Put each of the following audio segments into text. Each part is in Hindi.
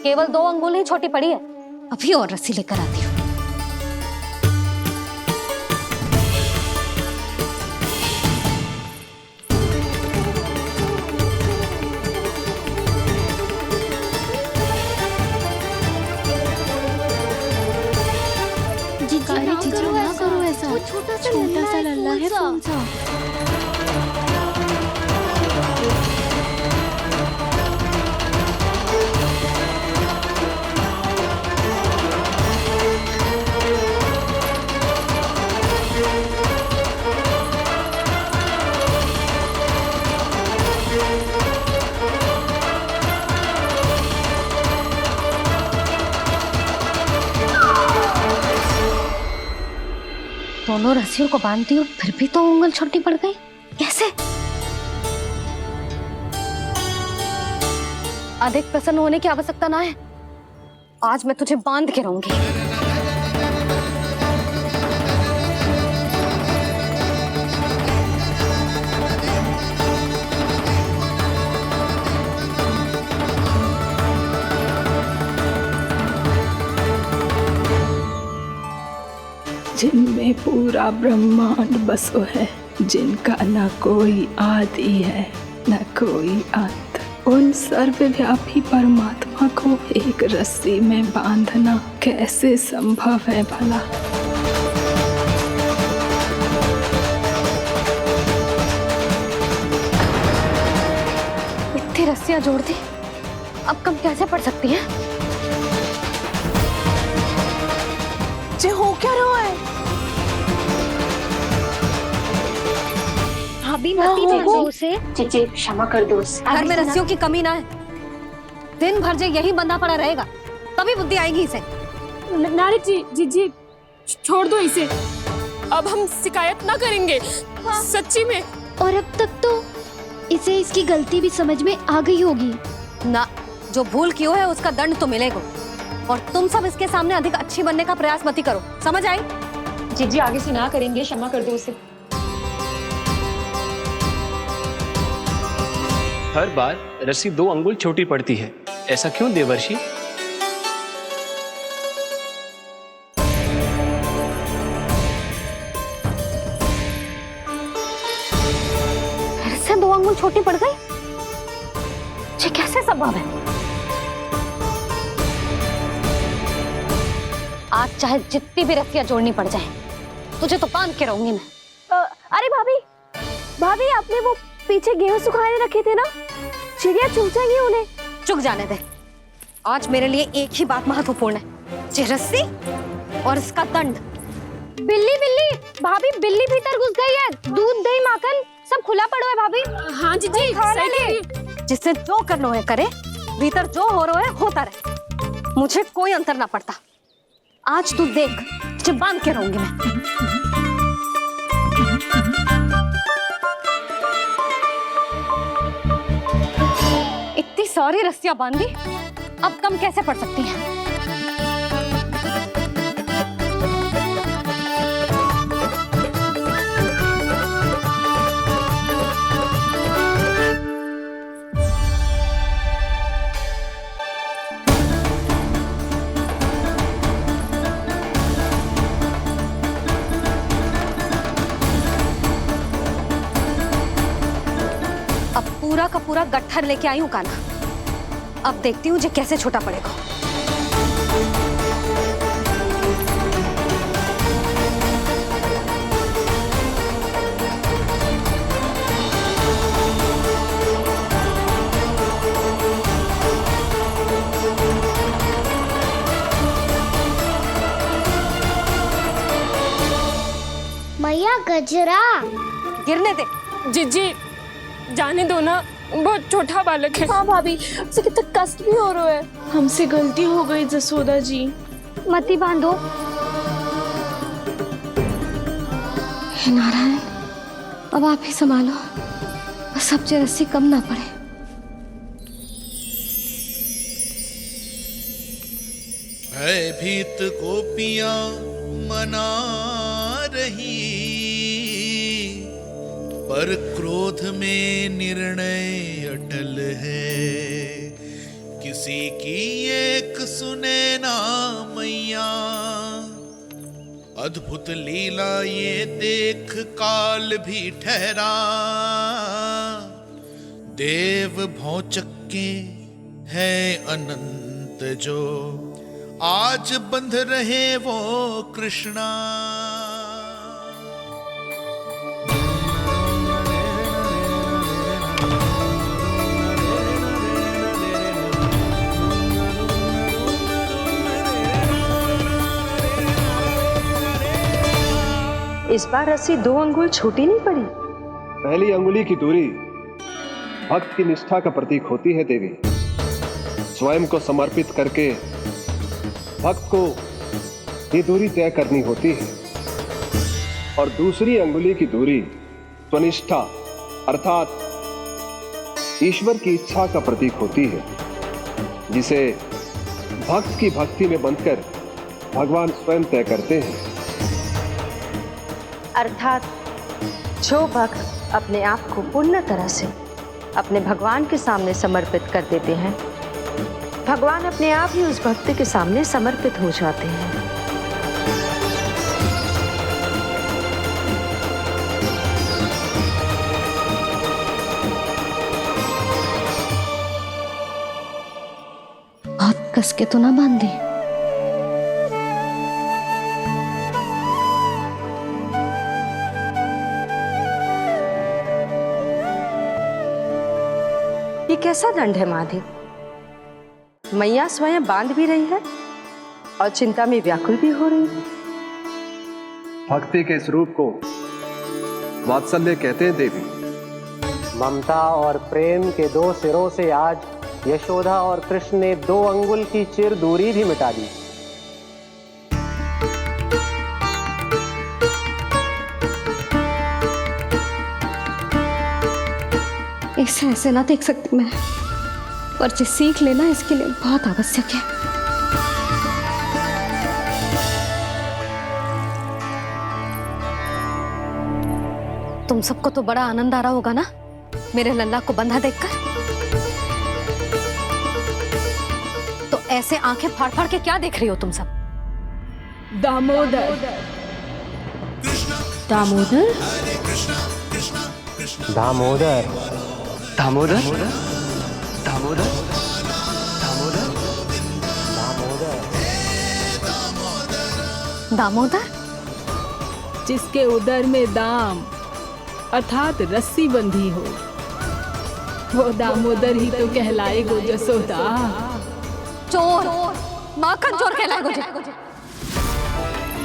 केवल 2 अंगुल ही छोटी पड़ी है। अभी और रस्सी लेकर आती हूँ। जीजी ना करो ऐसा। वो छोटा सा लल्ला है कौन सा? दोनों रस्सियों को बांधती हूँ, फिर भी तो उंगल छोटी पड़ गई। कैसे? अधिक प्रसन्न होने की आवश्यकता ना है। आज मैं तुझे बांध के रहूंगी। जिनमें पूरा ब्रह्मांड बसो है, जिनका न कोई आदि है न कोई अंत, उन सर्वव्यापी परमात्मा को एक रस्सी में बांधना कैसे संभव है भला? इतनी रस्सियां जोड़ दी, अब कम कैसे पड़ सकती है? जे हो क्या रहा है? भाभी मती दे दो उसे। जीजी क्षमा कर दो उसे। घर में रस्सियों की कमी ना है। दिन भर जे यही बंधा पड़ा रहेगा, तभी बुद्धि आएगी इसे। नारी जीजी छोड़ दो इसे। अब हम शिकायत ना करेंगे। सच्ची में। और अब तक तो इसे इसकी गलती भी समझ में आ गई होगी ना। जो भूल क्यों है उसका दंड तो मिलेगा। और तुम सब इसके सामने अधिक अच्छी बनने का प्रयास मत करो, समझ आई? जीजी आगे से ना करेंगे, क्षमा कर दो उसे। हर बार रस्सी 2 अंगुल छोटी पड़ती है, ऐसा क्यों देवर्षि? फिर से 2 अंगुल छोटी पड़ गई? ये कैसे संभव है? आज चाहे जितनी भी रस्सियां जोड़नी पड़ जाए, तुझे तो बांध के रहूंगी मैं। अरे भाभी आपने वो पीछे गेहूं सुखाने रखे थे ना, चिड़िया चुग जाएंगी उन्हें। चुक जाने दे। आज मेरे लिए एक ही बात महत्वपूर्ण है, ये रस्सी और इसका दंड। बिल्ली भाभी, बिल्ली भीतर घुस गई है। दूध दही माखन सब खुला पड़ा है भाभी। हाँ जीजी सही कह रही है। जिससे जो करना है करे, भीतर जो हो रहा है होता रहे, मुझे कोई अंतर ना पड़ता। आज तू देख, तुझे बांध के रहूंगी मैं। इतनी सारी रस्सियां बांधी, अब कम कैसे पड़ सकती हैं? पूरा का पूरा गट्ठर लेके आई हूँ कान्हा। अब देखती हूँ जे कैसे छोटा पड़ेगा। मैया गजरा गिरने दे। जीजी जाने दो ना, बहुत छोटा बालक है। हाँ भाभी, उसे कितना कष्ट भी हो रहा है। हमसे गलती हो गई जसोदा जी। मती बांधो। हे नारायण, अब आप ही संभालो, बस अब जे रस्सी कम ना पड़े। भयभीत गोपियां मना रही, पर क्रोध में निर्णय अटल है। किस रसी की एक सुने ना मैया, अद्भुत लीला ये देख काल भी ठहरा। देव भौचक्के है अनंत जो, आज बंध रहे वो कृष्णा। इस बार रस्सी 2 अंगुल छोटी नहीं पड़ी। पहली अंगुली की दूरी भक्त की निष्ठा का प्रतीक होती है देवी। स्वयं को समर्पित करके भक्त को ये दूरी तय करनी होती है। और दूसरी अंगुली की दूरी स्वनिष्ठा अर्थात ईश्वर की इच्छा का प्रतीक होती है, जिसे भक्त की भक्ति में बंधकर भगवान स्वयं तय करते हैं। अर्थात जो भक्त अपने आप को पूर्ण तरह से अपने भगवान के सामने समर्पित कर देते हैं, भगवान अपने आप ही उस भक्त के सामने समर्पित हो जाते हैं। बहुत कस के तो ना बांधे। ये कैसा दंड है माधव? मैया स्वयं बांध भी रही है और चिंता में व्याकुल भी हो रही है। भक्ति के स्वरूप को वात्सल्य कहते हैं देवी। ममता और प्रेम के 2 सिरों से आज यशोदा और कृष्ण ने 2 अंगुल की चिर दूरी भी मिटा दी। इसे ऐसे ना देख सकती मैं, पर जो सीख लेना इसके लिए बहुत आवश्यक है। तुम सबको तो बड़ा आनंद आ रहा होगा ना मेरे लल्ला को बंधा देखकर। तो ऐसे आंखें फाड़ फाड़ के क्या देख रही हो तुम सब? दामोदर। दामोदर? दामोदर दामोदर दामोदर दामोदर दामोदर? जिसके उदर में दाम अर्थात रस्सी बंधी हो, वो दामोदर ही तो कहलाएगो जसोदा। चोर, माखन चोर कहलाएगो जी।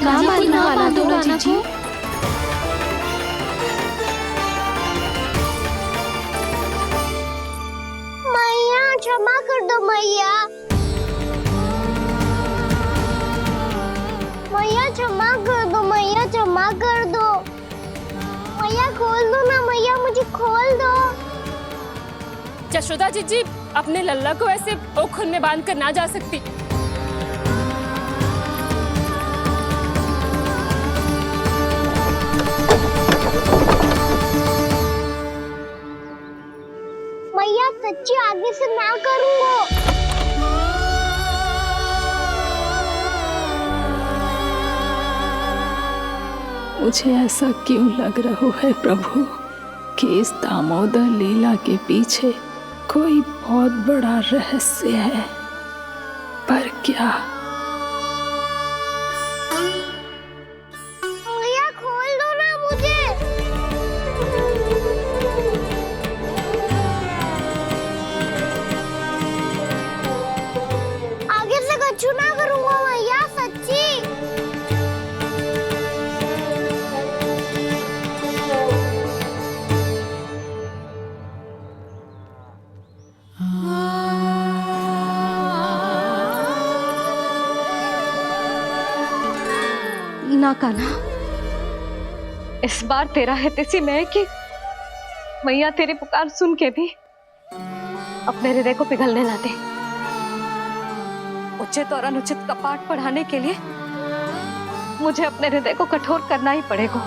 कहाँ मारना वाला तो जीजी? मैया क्षमा कर दो मैया। मैया क्षमा कर दो, मैया क्षमा कर दो। मैया खोल दो ना मैया, मुझे खोल दो। यशोदा जीजी अपने लल्ला को ऐसे ओखुन में बांध कर ना जा सकती। मैया सच्ची आगे से ना करूंगा। मुझे ऐसा क्यों लग रहा है प्रभु कि इस दामोदर लीला के पीछे कोई बहुत बड़ा रहस्य है, पर क्या? मैया खोल दो ना मुझे। आगे से कछु ना करूंगा मैया, सच्ची। ना कान्हा, इस बार तेरा है तेसी मैं कि मैया तेरी पुकार सुन के भी अपने हृदय को पिघलने ना दे। उचित और अनुचित का पाठ पढ़ाने के लिए मुझे अपने हृदय को कठोर करना ही पड़ेगा।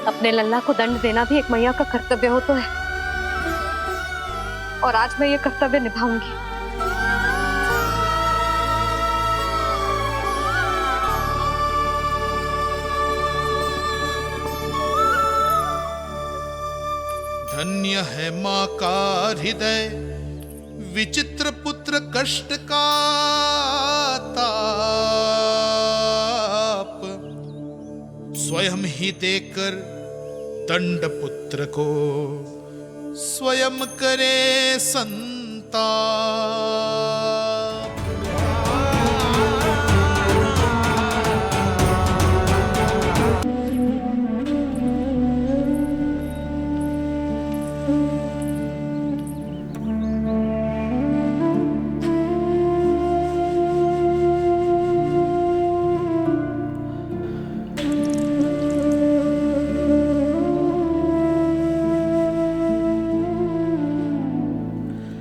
अपने लल्ला को दंड देना भी एक मैया का कर्तव्य हो तो है, और आज मैं ये कर्तव्य निभाऊंगी। धन्य है माँ का हृदय, विचित्र पुत्र कष्ट का ताप, स्वयं ही देकर दंड पुत्र को स्वयं करे संताप।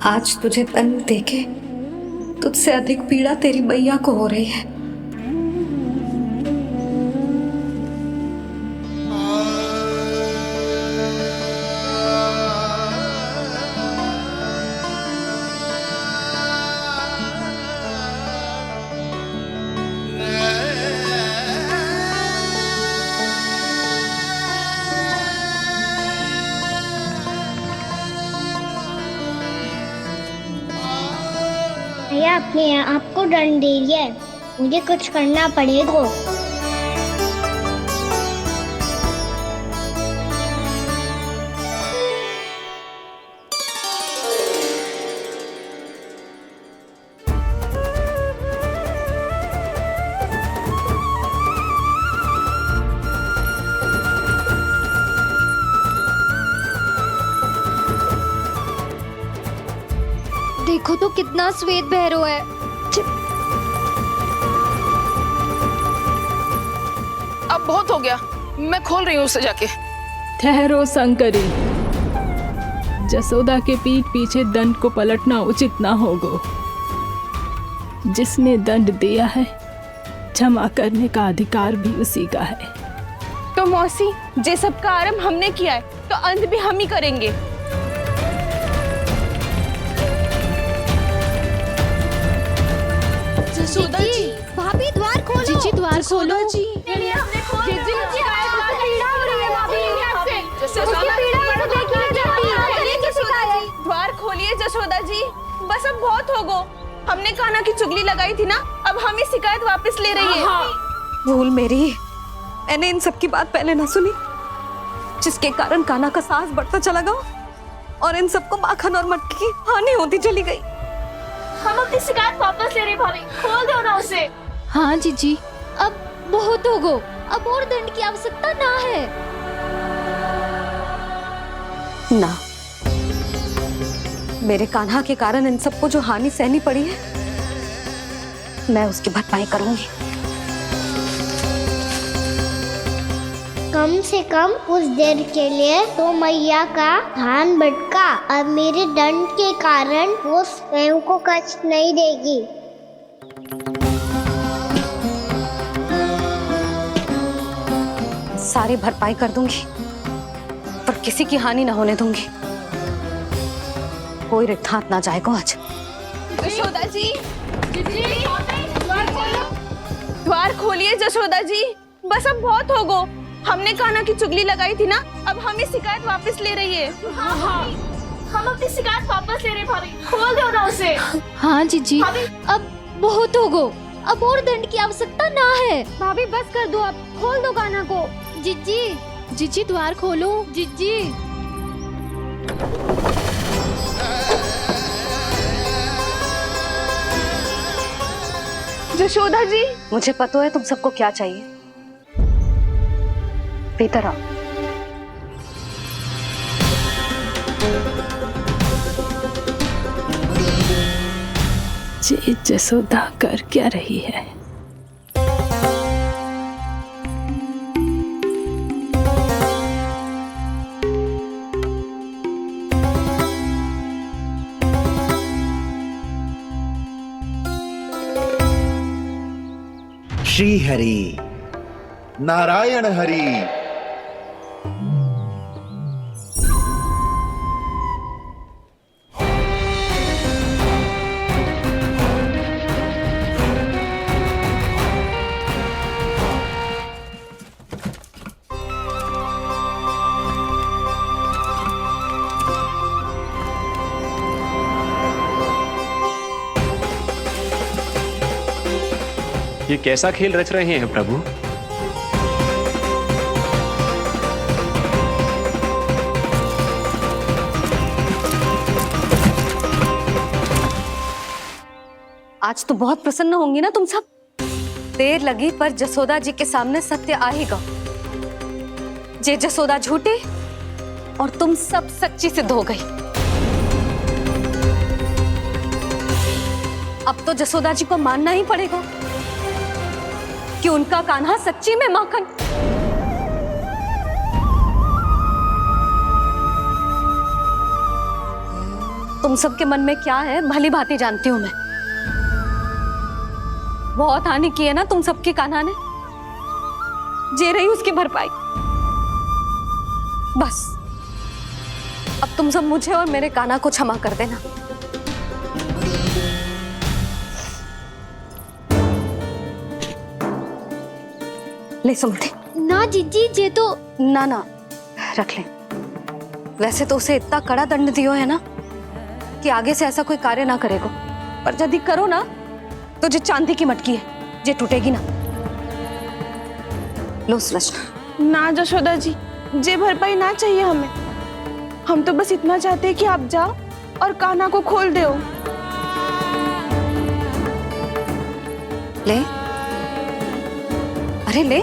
आज तुझे दंड देके तुझसे अधिक पीड़ा तेरी मैया को हो रही है। भैया अपने आप को दंड दे रही है, मुझे कुछ करना पड़ेगा। देखो तो कितना श्वेत भैरव है। अब बहुत हो गया, मैं खोल रही हूँ उसे जाके। ठहरो शंकरी, जसोदा के पीठ पीछे दंड को पलटना उचित ना होगा। जिसने दंड दिया है क्षमा करने का अधिकार भी उसी का है। तो मौसी, जे सब का आरंभ हमने किया है तो अंत भी हम ही करेंगे। जसोदा जी, भाभी द्वार खोलो। जीजी द्वार खोलो। जी द्वार खोलिए जसोदा जी, बस अब बहुत हो गो। हमने कान्हा की चुगली लगाई थी ना, अब हम ही शिकायत वापस ले रही है। भूल मेरी, मैंने इन सब की बात पहले ना सुनी, जिसके कारण कान्हा का साहस बढ़ता चला गया और इन सबको माखन और मटकी की हानि होती चली गई। हम अपनी शिकायत वापस ले रहे भाभी, खोल दो ना उसे। हाँ जीजी, अब बहुत हो गो, अब और दंड की आवश्यकता ना है। ना, मेरे कान्हा के कारण इन सबको जो हानि सहनी पड़ी है, मैं उसकी भरपाई करूंगी। कम से कम उस देर के लिए तो मैया का ध्यान भटका और मेरे दंड के कारण वो स्वयं को कष्ट नहीं देगी। सारी भरपाई कर दूंगी, पर किसी की हानि ना होने दूंगी। कोई रिक्त हाथ ना जाएगा आज। जशोदा जी, द्वार खोलिए जशोदा जी, बस अब बहुत हो गो। हमने कान्हा की चुगली लगाई थी ना, अब हम ही शिकायत वापस ले रही है। हम अपनी शिकायत वापस ले रहे भाभी, खोल दो ना उसे। हाँ जीजी, अब बहुत हो गो, अब और दंड की आवश्यकता ना है। भाभी बस कर दो, अब खोल दो कान्हा को। जीजी, जीजी द्वार खोलो। जीजी जशोदा जी, मुझे पता है तुम सबको क्या चाहिए। भीतर आओ। ये जसोदा कर क्या रही है? श्री हरि नारायण हरि। ये कैसा खेल रच रहे हैं प्रभु? आज तो बहुत प्रसन्न होंगी ना तुम सब। देर लगी पर जसोदा जी के सामने सत्य आएगा। जे जसोदा झूठी और तुम सब सच्ची सिद्ध हो गई। अब तो जसोदा जी को मानना ही पड़ेगा कि उनका कान्हा सच्ची में माखन। तुम सबके मन में क्या है भली भांति जानती हूं मैं। बहुत हानि की है ना तुम सबके कान्हा ने, जे रही उसकी भरपाई। बस अब तुम सब मुझे और मेरे कान्हा को क्षमा कर देना। ले सुमति। ना जीजी, जे तो ना ना रख ले। वैसे तो उसे इतना कड़ा दंड दियो है ना कि आगे से ऐसा कोई कार्य ना करेगा, पर यदि करो ना तो जो चांदी की मटकी है जे टूटेगी ना। लो सुलक्षणा। ना जशोदा जी, जे भरपाई ना चाहिए हमें। हम तो बस इतना चाहते हैं कि आप जाओ और कान्हा को खोल दो। ले, अरे ले।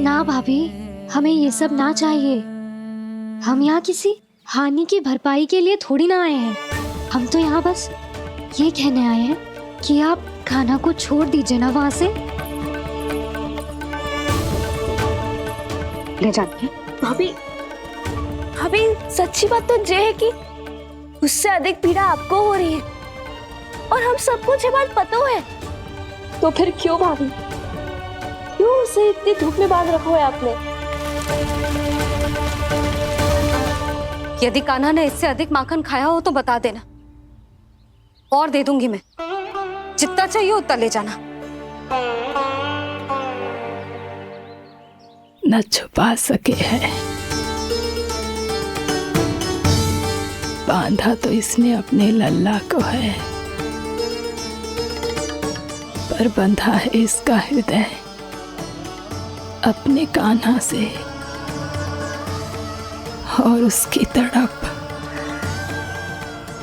ना भाभी, हमें ये सब ना चाहिए। हम यहाँ किसी हानि की भरपाई के लिए थोड़ी ना आए हैं। हम तो यहाँ बस ये कहने आए हैं कि आप कान्हा को छोड़ दीजिए ना वहां से। ले जाते। भाभी, भाभी सच्ची बात तो ये है कि उससे अधिक पीड़ा आपको हो रही है और हम सबको ये बात पता है। तो फिर क्यों भाभी, क्यों उसे इतनी धूप में बांध रखा है आपने? यदि कान्हा ने इससे अधिक माखन खाया हो तो बता देना, और दे दूंगी मैं। जितना चाहिए उतना ले जाना। न छुपा सके है, बांधा तो इसने अपने लल्ला को है, पर बंधा है इसका हृदय अपने कान्हा से। और उसकी तड़प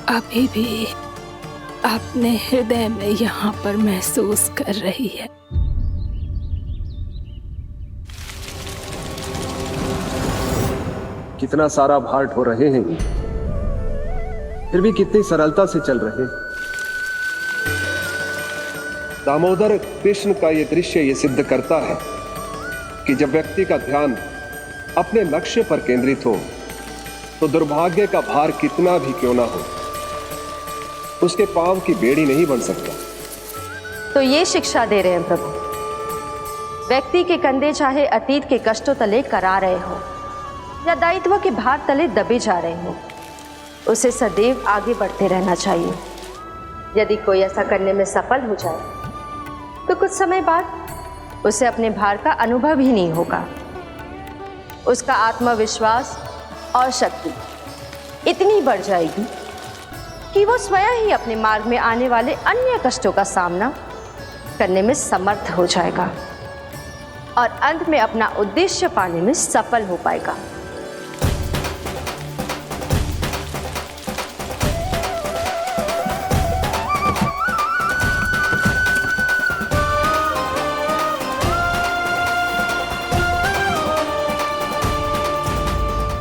अभी भी अपने हृदय में यहाँ पर महसूस कर रही है। कितना सारा भार ढो रहे हैं, फिर भी कितनी सरलता से चल रहे हैं। दामोदर कृष्ण का ये दृश्य ये सिद्ध करता है कि जब व्यक्ति का ध्यान अपने लक्ष्य पर केंद्रित हो तो दुर्भाग्य का भार कितना भी क्यों ना हो, उसके पांव की बेड़ी नहीं बन सकता। तो ये शिक्षा दे रहे हैं प्रभु, व्यक्ति के कंधे चाहे अतीत के कष्टों तले करा रहे हो या दायित्व के भार तले दबे जा रहे हो, उसे सदैव आगे बढ़ते रहना चाहिए। यदि कोई ऐसा करने में सफल हो जाए तो कुछ समय बाद उसे अपने भार का अनुभव ही नहीं होगा। उसका आत्मविश्वास और शक्ति इतनी बढ़ जाएगी कि वो स्वयं ही अपने मार्ग में आने वाले अन्य कष्टों का सामना करने में समर्थ हो जाएगा और अंत में अपना उद्देश्य पाने में सफल हो पाएगा।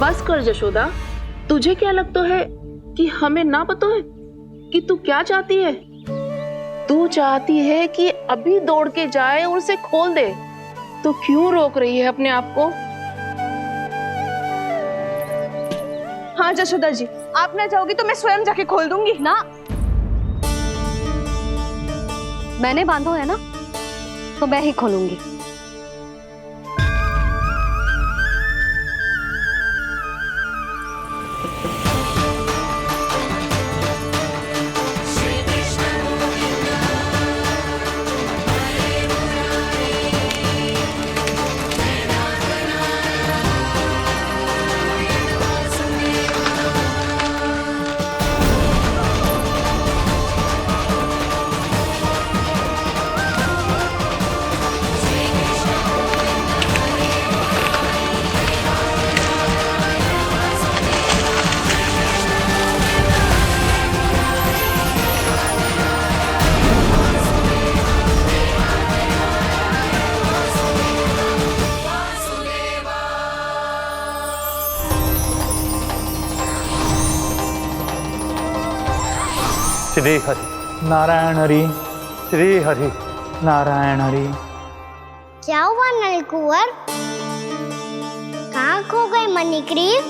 बस कर जशोदा, तुझे क्या लगता है कि हमें ना पता है कि तू क्या चाहती है? तू चाहती है कि अभी दौड़ के जाए और उसे खोल दे, तो क्यों रोक रही है अपने आप को? हाँ जशोदा जी, आप ना जाओगी तो मैं स्वयं जाके खोल दूंगी। ना, मैंने बांधो है ना, तो मैं ही खोलूंगी। श्री हरि नारायण हरि, श्री हरि नारायण हरि। क्या हुआ नलकुंवर? कहाँ खो गए मणिग्रीव?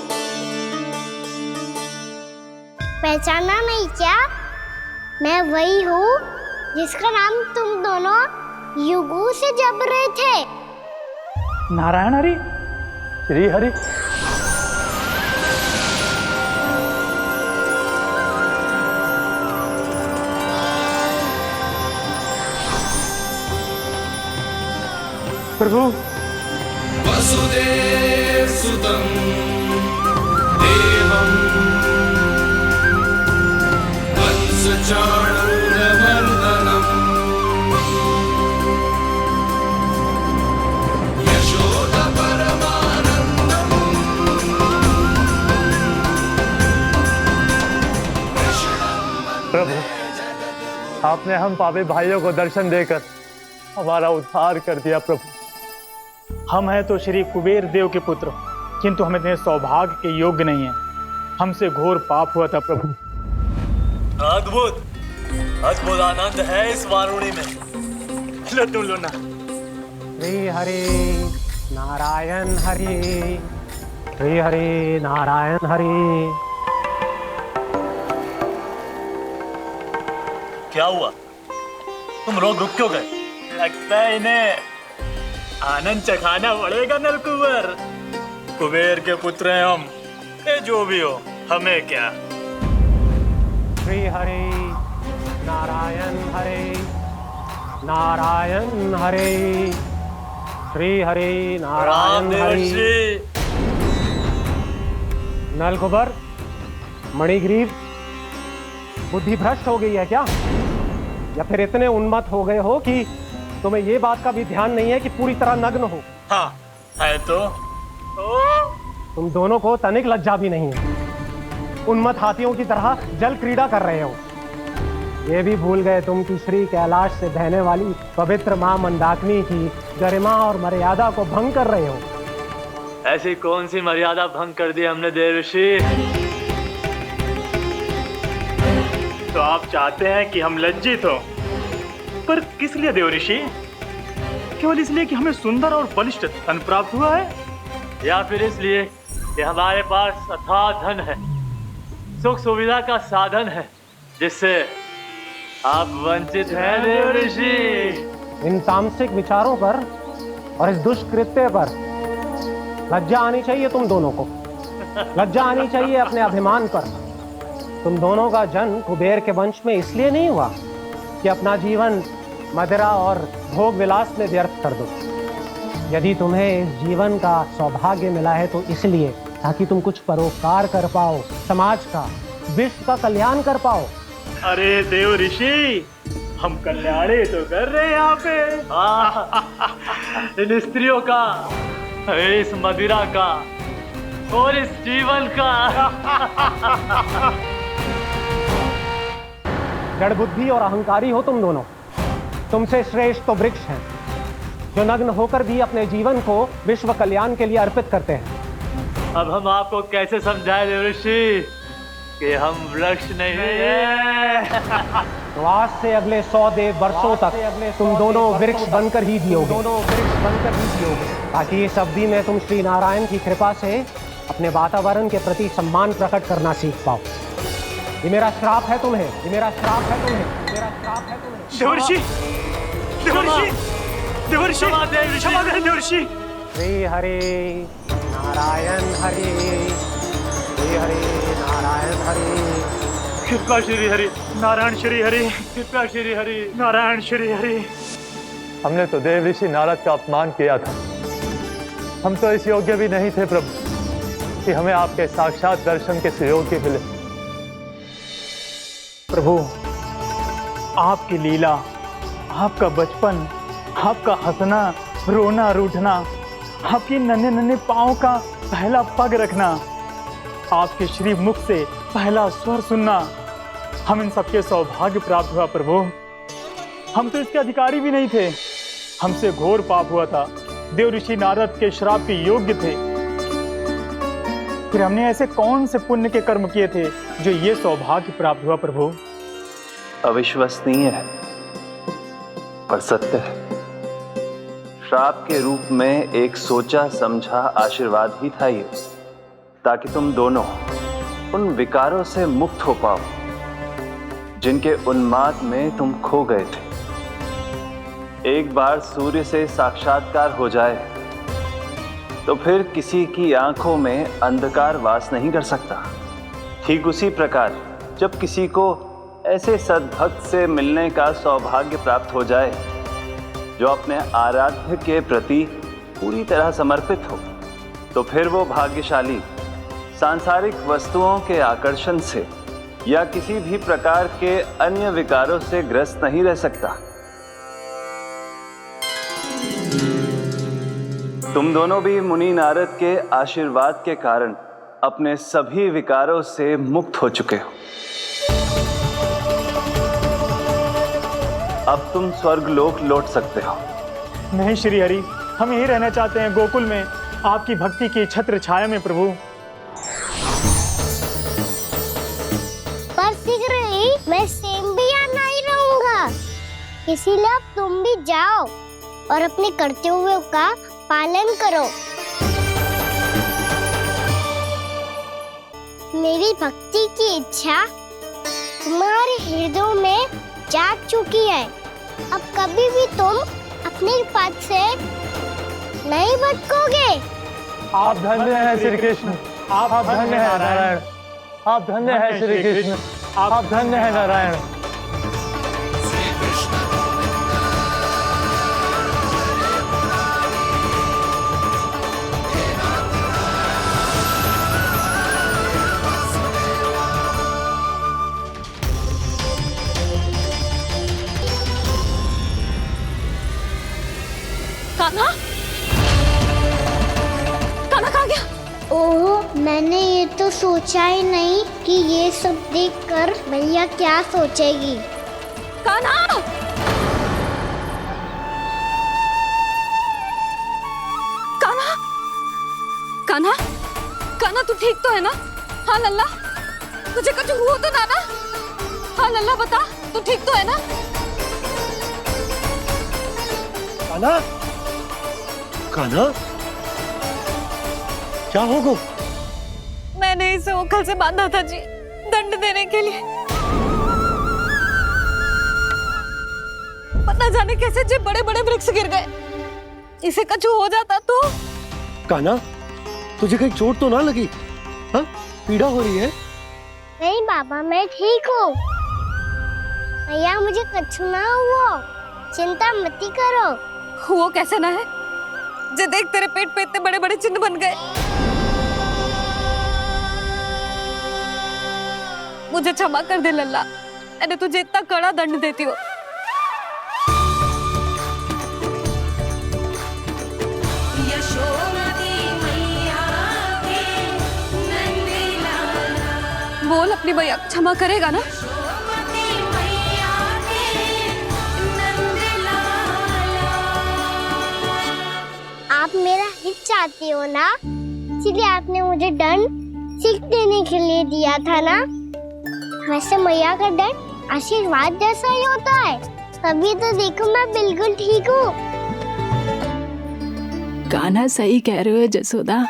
पहचाना नहीं क्या? मैं वही हूँ जिसका नाम तुम दोनों युगों से जप रहे थे। नारायण हरि, श्री हरि। प्रभु वसुदेव सुतं देवं वंशचाणूरमर्दनम् यशोदा परमानन्दम् प्रभु, आपने हम पापी भाइयों को दर्शन देकर हमारा उद्धार कर दिया। प्रभु, हम हैं तो श्री कुबेर देव के पुत्र, किंतु हम इतने सौभाग्य के योग्य नहीं हैं। हमसे घोर पाप हुआ था प्रभु। अद्भुत अद्भुत आनंद है इस वारुणी में। लो तुम लो ना। श्री हरि नारायण हरि, श्री हरि नारायण हरि। क्या हुआ? तुम लोग रुक क्यों गए? लगता है इन्हें आनंद चखाना पड़ेगा नलकुंवर। कुबेर के पुत्र हैं हम, ये जो भी हो हमें क्या। श्री हरि नारायण हरि, नारायण हरि, श्री हरि नारायण हरि। नलकुबर, मणिग्रीव, बुद्धि भ्रष्ट हो गई है क्या? या फिर इतने उन्मत्त हो गए हो कि तुम्हें ये बात का भी ध्यान नहीं है कि पूरी तरह नग्न हो? हाँ है तो। तुम दोनों को तनिक लज्जा भी नहीं है। उन्मत्त हाथियों की तरह जल क्रीड़ा कर रहे हो। ये भी भूल गए तुम कि श्री कैलाश से बहने वाली पवित्र मां मंदाकिनी की गरिमा और मर्यादा को भंग कर रहे हो। ऐसी कौन सी मर्यादा भंग कर दी हमने देवर्षि? तो आप चाहते हैं कि हम लज्जित हो, पर किस लिए देवर्षि? केवल इसलिए कि हमें सुंदर और बलिष्ठ धन प्राप्त हुआ है, या फिर इसलिए कि हमारे पास अथाह धन है, सुख सुविधा का साधन है, जिससे आप वंचित हैं देवर्षि? इन तामसिक विचारों पर और इस दुष्कृत्य पर लज्जा आनी चाहिए तुम दोनों को। लज्जा आनी चाहिए अपने अभिमान पर। तुम दोनों का जन्म कुबेर के वंश में इसलिए नहीं हुआ कि अपना जीवन मदिरा और भोग विलास में व्यर्थ कर दो। यदि तुम्हें इस जीवन का सौभाग्य मिला है तो इसलिए ताकि तुम कुछ परोपकार कर पाओ, समाज का, विश्व का कल्याण कर पाओ। अरे देवर्षि, हम कल्याण ही तो कर रहे हैं यहाँ पे। इन स्त्रियों का, इस मदिरा का और इस जीवन का। जड़ बुद्धि और अहंकारी हो तुम दोनों। तुमसे श्रेष्ठ तो वृक्ष हैं, जो नग्न होकर भी अपने जीवन को विश्व कल्याण के लिए अर्पित करते हैं। अब हम आपको कैसे समझाएं देवर्षि कि हम वृक्ष नहीं हैं? तो आज से अगले 100 देव वर्षों तक तुम दोनों वृक्ष बनकर ही जियोगे। ताकि इस अवधि में तुम श्री नारायण की कृपा से अपने वातावरण के प्रति सम्मान प्रकट करना सीख पाओ। ये मेरा श्राप है तुम्हें, ये मेरा श्राप है तुम्हें, मेरा श्राप है तुम्हें। देवर्षि, देवर्षि, देवर्षि, क्षमा करें देवर्षि। श्री हरि नारायण हरि, श्री हरि नारायण हरि। कृपा श्री हरि नारायण श्री हरि, कृपा श्री हरि नारायण श्री हरि। हमने तो देव ऋषि नारद का अपमान किया था। हम तो इस योग्य भी नहीं थे प्रभु कि हमें आपके साक्षात दर्शन के सुयोग्य मिले। प्रभु, आपकी लीला, आपका बचपन, आपका हंसना, रोना, रूठना, आपकी नन्हे नन्हे पाँव का पहला पग रखना, आपके श्री मुख से पहला स्वर सुनना, हम इन सबके सौभाग्य प्राप्त हुआ प्रभु। हम तो इसके अधिकारी भी नहीं थे। हमसे घोर पाप हुआ था, देव ऋषि नारद के श्राप के योग्य थे। फिर हमने ऐसे कौन से पुण्य के कर्म किए थे जो ये सौभाग्य प्राप्त हुआ प्रभु? अविश्वसनीय है पर सत्य है। श्राप के रूप में एक सोचा समझा आशीर्वाद ही था ये, ताकि तुम दोनों उन विकारों से मुक्त हो पाओ जिनके उन्माद में तुम खो गए थे। एक बार सूर्य से साक्षात्कार हो जाए तो फिर किसी की आंखों में अंधकार वास नहीं कर सकता। ठीक उसी प्रकार जब किसी को ऐसे सद्भक्त से मिलने का सौभाग्य प्राप्त हो जाए जो अपने आराध्य के प्रति पूरी तरह समर्पित हो, तो फिर वो भाग्यशाली सांसारिक वस्तुओं के आकर्षण से या किसी भी प्रकार के अन्य विकारों से ग्रस्त नहीं रह सकता। तुम दोनों भी मुनि नारद के आशीर्वाद के कारण अपने सभी विकारों से मुक्त हो चुके हो। अब तुम स्वर्गलोक लौट सकते हो। नहीं श्री हरि, हम यही रहना चाहते हैं गोकुल में, आपकी भक्ति की छत्र छाया में प्रभु। पर शीघ्र ही मैं सेम्बिया नहीं रहूंगा, इसीलिए अब तुम भी जाओ और अपने कर्तव्यों का पालन करो। मेरी भक्ति की इच्छा तुम्हारे हृदयों में जाग चुकी है। अब कभी भी तुम अपने पद से नहीं भटकोगे। आप धन्य हैं श्री कृष्ण, आप धन्य हैं नारायण, आप धन्य हैं श्री कृष्ण, आप धन्य हैं नारायण। कान्हा? कान्हा कहाँ गया? ओह, मैंने ये तो सोचा ही नहीं कि ये सब देखकर भैया क्या सोचेगी। कान्हा! कान्हा! कान्हा? कान्हा तू ठीक तो है ना? हाँ लल्ला, तुझे कुछ हुआ तो ना? हाँ लल्ला बता, तू ठीक तो है ना? कान्हा, कान्हा, क्या होगा? मैंने इसे ओखल से बांधा था जी, दंड देने के लिए। पता जाने कैसे जे बड़े बड़े वृक्ष गिर गए। इसे कुछ हो जाता तो? कान्हा, तुझे कहीं चोट तो ना लगी? हाँ, पीड़ा हो रही है? नहीं बाबा, मैं ठीक हूँ। भैया मुझे कुछ ना हुआ, चिंता मत करो। वो कैसे ना है? जे देख तेरे पेट पे इतने बड़े बड़े चिन्ह बन गए। मुझे क्षमा कर दे लल्ला, मैंने तुझे इतना कड़ा दंड देती हो। बोल अपनी भैया क्षमा करेगा ना? आप मेरा हित चाहते हो ना, इसलिए आपने मुझे दंड सीख देने के लिए दिया था ना। वैसे मैया का दंड आशीर्वाद जैसा ही होता है, तभी तो देखो मैं बिल्कुल ठीक हूँ। कान्हा सही कह रहे हो जसोदा,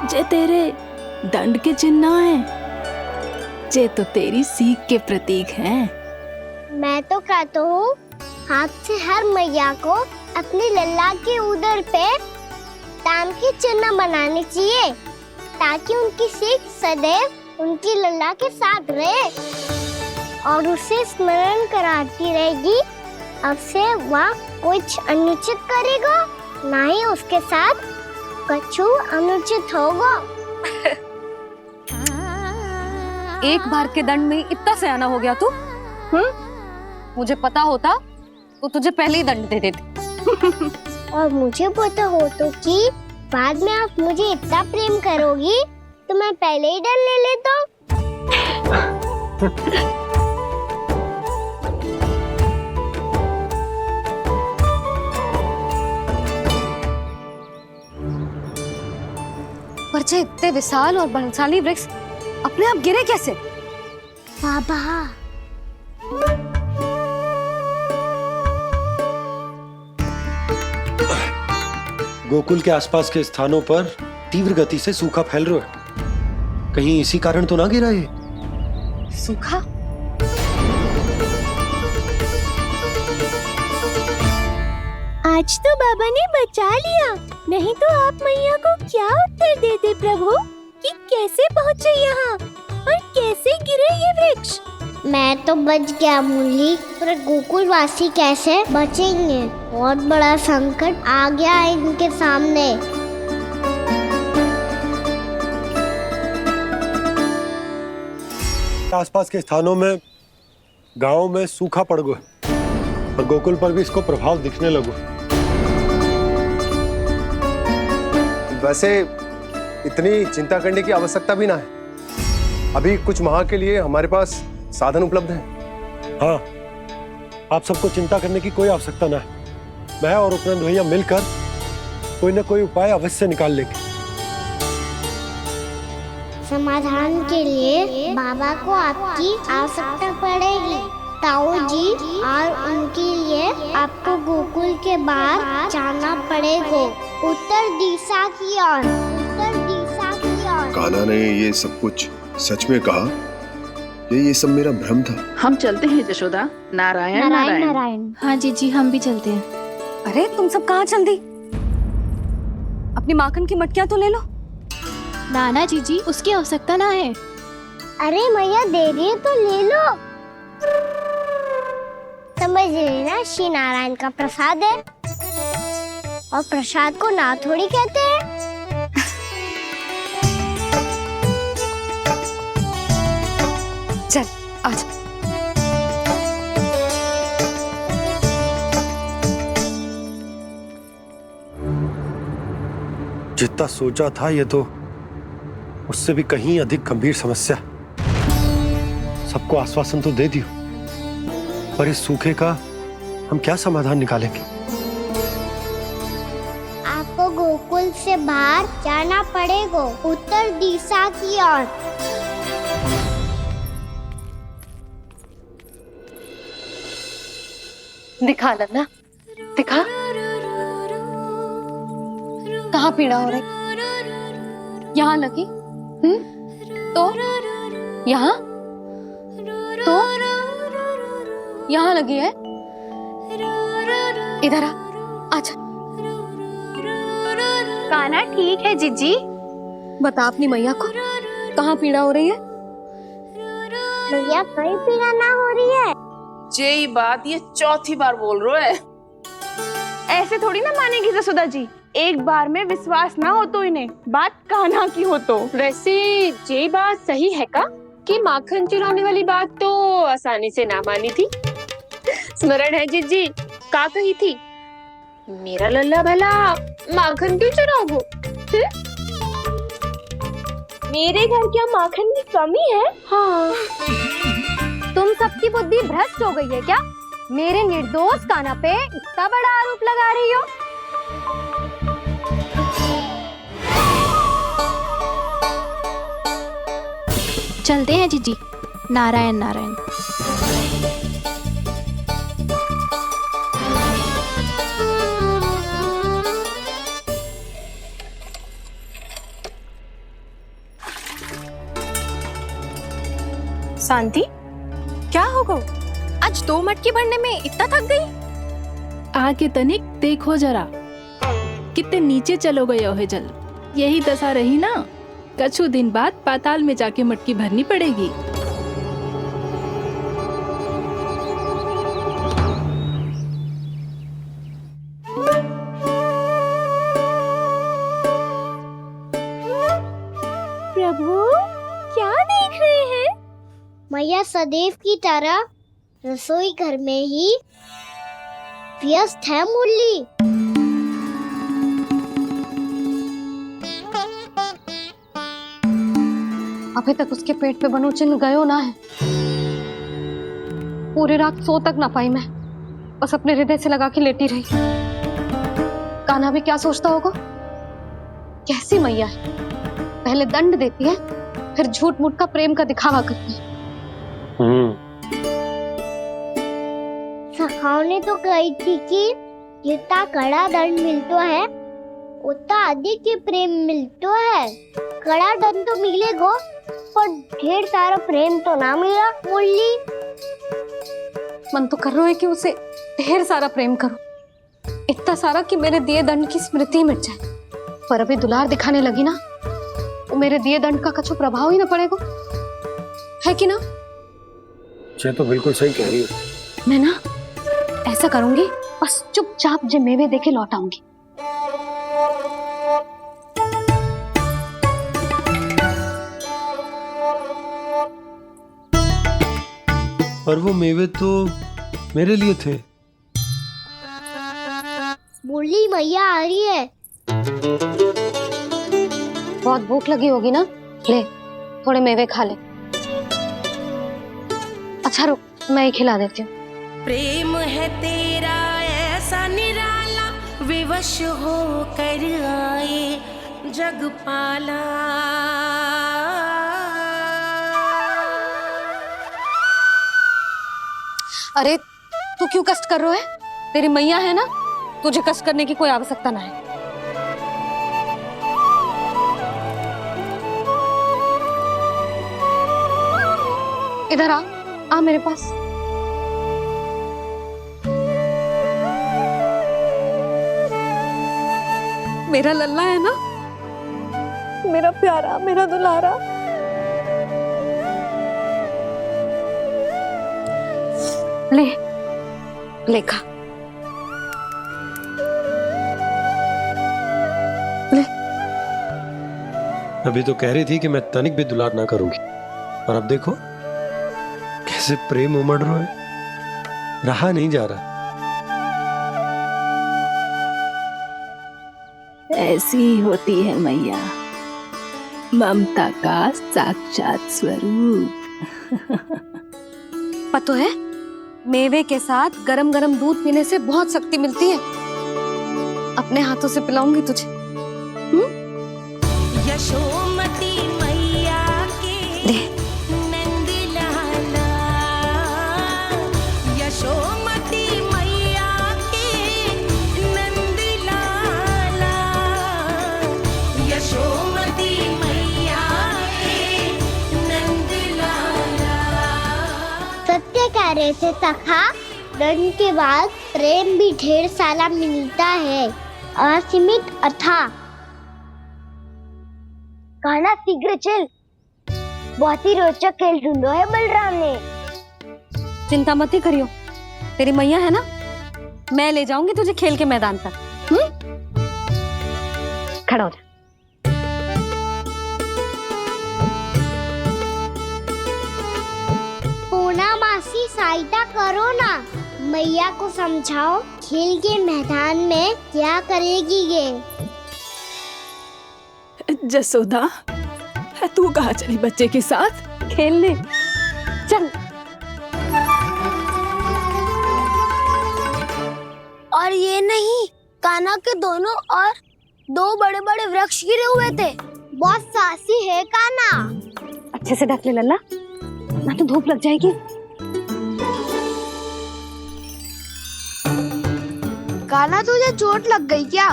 जे तेरे दंड के चिन्ह है, जे तो तेरी सीख के प्रतीक हैं। मैं तो कहता हूँ हाथ से हर मैया को अपनी लल्ला के उदर पे ताम के चिन्ह बनाने चाहिए, ताकि उनकी सीख सदैव उनकी लल्ला के साथ रहे और उसे स्मरण कराती रहेगी। अब से वह कुछ अनुचित करेगा, ना ही उसके साथ कुछ अनुचित होगा। एक बार के दंड में इतना सयाना हो गया तू? मुझे पता होता तो तुझे पहले ही दंड दे देती। और मुझे पता हो तो कि बाद में आप मुझे इतना प्रेम करोगी तो मैं पहले ही दंड ले लेता। पर जे इतने विशाल और बलशाली वृक्ष अपने आप गिरे कैसे? बाबा, गोकुल के आसपास के स्थानों पर तीव्र गति से सूखा फैल रहा है। कहीं इसी कारण तो ना गिरा ये? सूखा? आज तो बाबा ने बचा लिया, नहीं तो आप मैया को क्या उत्तर देते प्रभु कि कैसे पहुँचे यहाँ और कैसे गिरे ये वृक्ष। मैं तो बच गया मुरली, पर गोकुलवासी कैसे बचेंगे? बहुत बड़ा संकट आ गया है इनके सामने। आसपास के स्थानों में, गांव में सूखा पड़ गया और गोकुल पर भी इसको प्रभाव दिखने लगा। वैसे इतनी चिंता करने की आवश्यकता भी ना है। अभी कुछ माह के लिए हमारे पास साधन उपलब्ध है। हाँ, आप सबको चिंता करने की कोई आवश्यकता ना है। मैं और उपनंद भैया मिलकर कोई ना कोई उपाय अवश्य निकाल लेंगे। समाधान के लिए बाबा को आपकी आवश्यकता पड़ेगी। ताऊ जी, और उनके लिए आपको गोकुल के बाहर जाना पड़ेगा, उत्तर दिशा की ओर। उत्तर दिशा की ओर। कान्हा ने ये सब कुछ सच में कहा? ये सब मेरा भ्रम था? हम चलते हैं जशोदा। नारायण नारायण नारायण। हाँ जीजी, हम भी चलते हैं। अरे तुम सब कहाँ चल दी? अपनी माखन की मटकियाँ तो ले लो। नाना जीजी, उसकी आवश्यकता ना है। अरे मैया दे रही है तो ले लो। समझ लेना, श्री नारायण का प्रसाद है और प्रसाद को ना थोड़ी कहते हैं। चल आज। जितना सोचा था ये तो उससे भी कहीं अधिक गंभीर समस्या। सबको आश्वासन तो दे दियो, पर इस सूखे का हम क्या समाधान निकालेंगे? आपको गोकुल से बाहर जाना पड़ेगा, उत्तर दिशा की ओर। दिखा लन्ना, दिखा। कहाँ पीड़ा हो रही? यहाँ लगी? तो यहाँ? तो यहाँ लगी है? इधर आ, आजा। कान्हा ठीक है जीजी। बता अपनी मैया को कहाँ पीड़ा हो रही है? मैया कहीं पीड़ा ना हो रही है। यही बात ये चौथी बार बोल रहे है। ऐसे थोड़ी ना मानेगी जसोदा जी। एक बार में विश्वास ना हो तो इन्हें, बात कान्हा की हो तो। वैसे ये बात सही है का कि माखन चुराने वाली बात तो आसानी से ना मानी थी। स्मरण है जीजी, का कही थी? मेरा लल्ला भला माखन क्यों चुराओगे? मेरे घर क्या माखन की कमी है? हाँ। तुम सबकी बुद्धि भ्रष्ट हो गई है क्या? मेरे निर्दोष कान्हा पे इतना बड़ा आरोप लगा रही हो? चलते हैं जीजी। नारायण नारायण। शांति, क्या होगा? आज 2 मटकी भरने में इतना थक गई? आगे तनिक देखो जरा, कितने नीचे चलो गए हो जल। यही दशा रही ना, कछु दिन बाद पाताल में जाके मटकी भरनी पड़ेगी। प्रभु, क्या देख रहे हैं? मैया सदैव की तरह रसोई घर में ही व्यस्त है मुरली। अभी तक उसके पेट पे बनो चिन्ह गयो ना है। पूरी रात सो तक ना पाई मैं, बस अपने हृदय से लगा के लेटी रही। कान्हा भी क्या सोचता होगा? कैसी मैया है, पहले दंड देती है, फिर झूठ मूठ का प्रेम का दिखावा करती है। सखाओ ने तो कही थी कि जितना कड़ा दंड मिलता है उतना अधिक के प्रेम मिलतो है। कड़ा धन तो मिलेगो पर ढेर सारा प्रेम तो ना मिला। मुरली मन तो कर रहा है कि उसे ढेर सारा प्रेम करो, इतना सारा कि मेरे दिए दंड की स्मृति मिट जाए। पर अभी दुलार दिखाने लगी ना, वो मेरे दिए दंड का कछु प्रभाव ही ना पड़ेगा, है कि ना? ये तो बिल्कुल सही कह रही हो। मैं ना ऐसा करूंगी, बस चुपचाप जे मेवे देके लौट आऊंगी। और वो मेवे तो मेरे लिए थे। मुरली मैया आ रही है। बहुत भूख लगी होगी ना, ले थोड़े मेवे खा ले। अच्छा रुक, मैं ही खिला देती हूँ। प्रेम है तेरा ऐसा निराला, विवश हो कर आए जग पाला। अरे तू क्यों कष्ट कर रहा है? तेरी मैया है ना, तुझे कष्ट करने की कोई आवश्यकता ना है। इधर आ मेरे पास। मेरा लल्ला है ना, मेरा प्यारा, मेरा दुलारा। ले खा। ले। अभी तो कह रही थी कि मैं तनिक भी दुलार ना करूंगी, और अब देखो कैसे प्रेम उमड़ रहा है, रहा नहीं जा रहा। ऐसी ही होती है मैया, ममता का साक्षात स्वरूप। पता है, मेवे के साथ गरम गरम दूध पीने से बहुत शक्ति मिलती है। अपने हाथों से पिलाऊंगी तुझे। यशोमती मैया के नंद लाला, यशोमती मैया के नंद लाला, यशोमती मैया के नंद लाला। सत्य कह रहे थे सखा, दंड के बाद प्रेम भी ढेर सारा मिलता है, असीमित अथाह। कहना शीघ्र चल, बहुत ही रोचक खेल ढूंढो है बलराम ने। चिंता मत ही करियो, तेरी मैया है ना, मैं ले जाऊंगी तुझे खेल के मैदान तक। खड़ा हो जा। पूना मासी सहायता करो ना, मैया को समझाओ खेल के मैदान में क्या करेगी ये। जसोदा, तू कहाँ चली बच्चे के साथ? खेलने चल। और ये नहीं, कान्हा के दोनों और दो बड़े बड़े वृक्ष गिरे हुए थे। बहुत साहसी है कान्हा। अच्छे से ढक ले लल्ला, ना तो धूप लग जाएगी। कान्हा तुझे चोट लग गई क्या?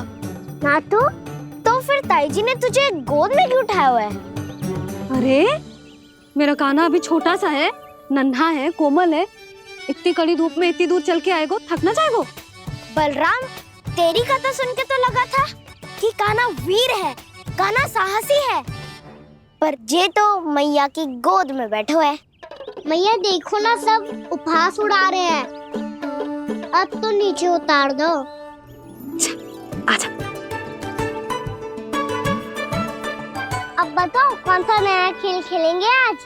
ना तो फिर ताई जी ने तुझे गोद में क्यों उठाया हुआ है? अरे मेरा कान्हा अभी छोटा सा है, नन्हा है, कोमल है। इतनी कड़ी धूप में इतनी दूर चल के आएगो, थक ना जाएगो? बलराम, तेरी कथा सुन के तो लगा था कि कान्हा वीर है, कान्हा साहसी है, पर जे तो मैया की गोद में बैठे हुए। मैया देखो ना, सब उपहास उड़ा रहे हैं। अब तो नीचे उतार दो। आजा। अब बताओ कौन सा नया खेल खेलेंगे आज?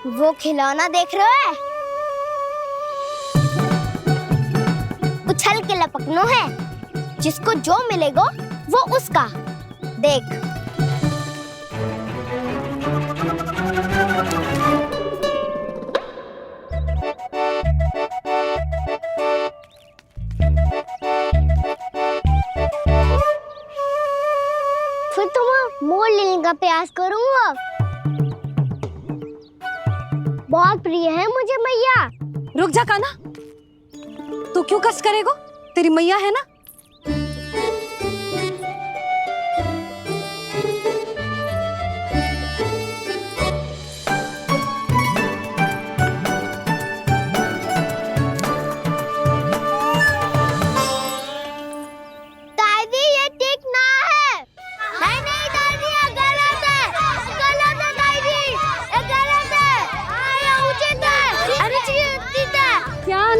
वो खिलौना देख रहे हो? उछल के लपकनो है, जिसको जो मिलेगा वो उसका। देख। फिर तुम मोड़ लेने का प्रयास करूंगा। बहुत प्रिय है मुझे मैया। रुक जा कान्हा, तू क्यों कष्ट करेगो? तेरी मैया है ना।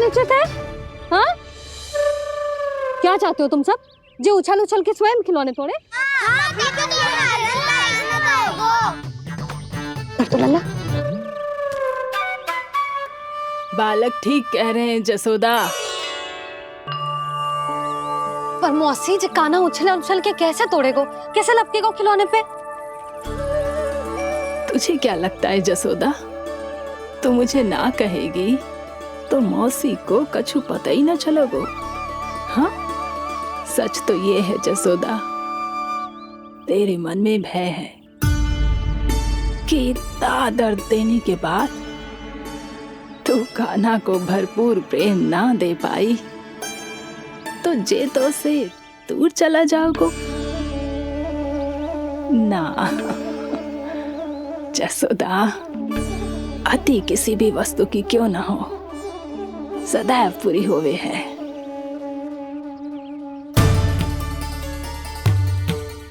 उचित है? हाँ, क्या चाहते हो तुम सब? जो उछल उछल के स्वयं खिलौने तोड़े? तो लल्ला, बालक ठीक कह रहे हैं जसोदा। पर मौसी जो काना उछल उछल के कैसे तोड़ेगो, कैसे लपकेगो खिलौने पे? तुझे क्या लगता है जसोदा, तू मुझे ना कहेगी तो मौसी को कछु पता ही ना चलोगो? हाँ, सच तो ये है जसोदा, तेरे मन में भय है कि इतना दर्द देने के बाद तू कान्हा को भरपूर प्रेम ना दे पाई तो जेतो से दूर चला जाओगो ना। जसोदा, अति किसी भी वस्तु की क्यों ना हो, सदैव पूरी होवे है।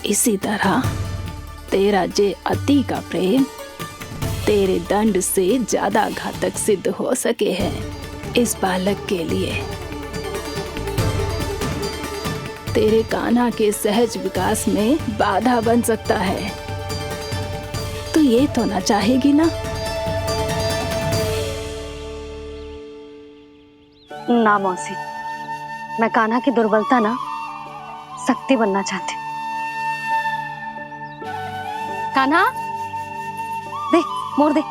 इसी तरह तेरा जे अति का प्रेम तेरे दंड से ज्यादा घातक सिद्ध हो सके है इस बालक के लिए। तेरे कान्हा के सहज विकास में बाधा बन सकता है, तो ये तो ना चाहेगी ना? ना मौसी, मैं कान्हा की दुर्बलता ना शक्ति बनना चाहती। कान्हा, दे मोड़ दे।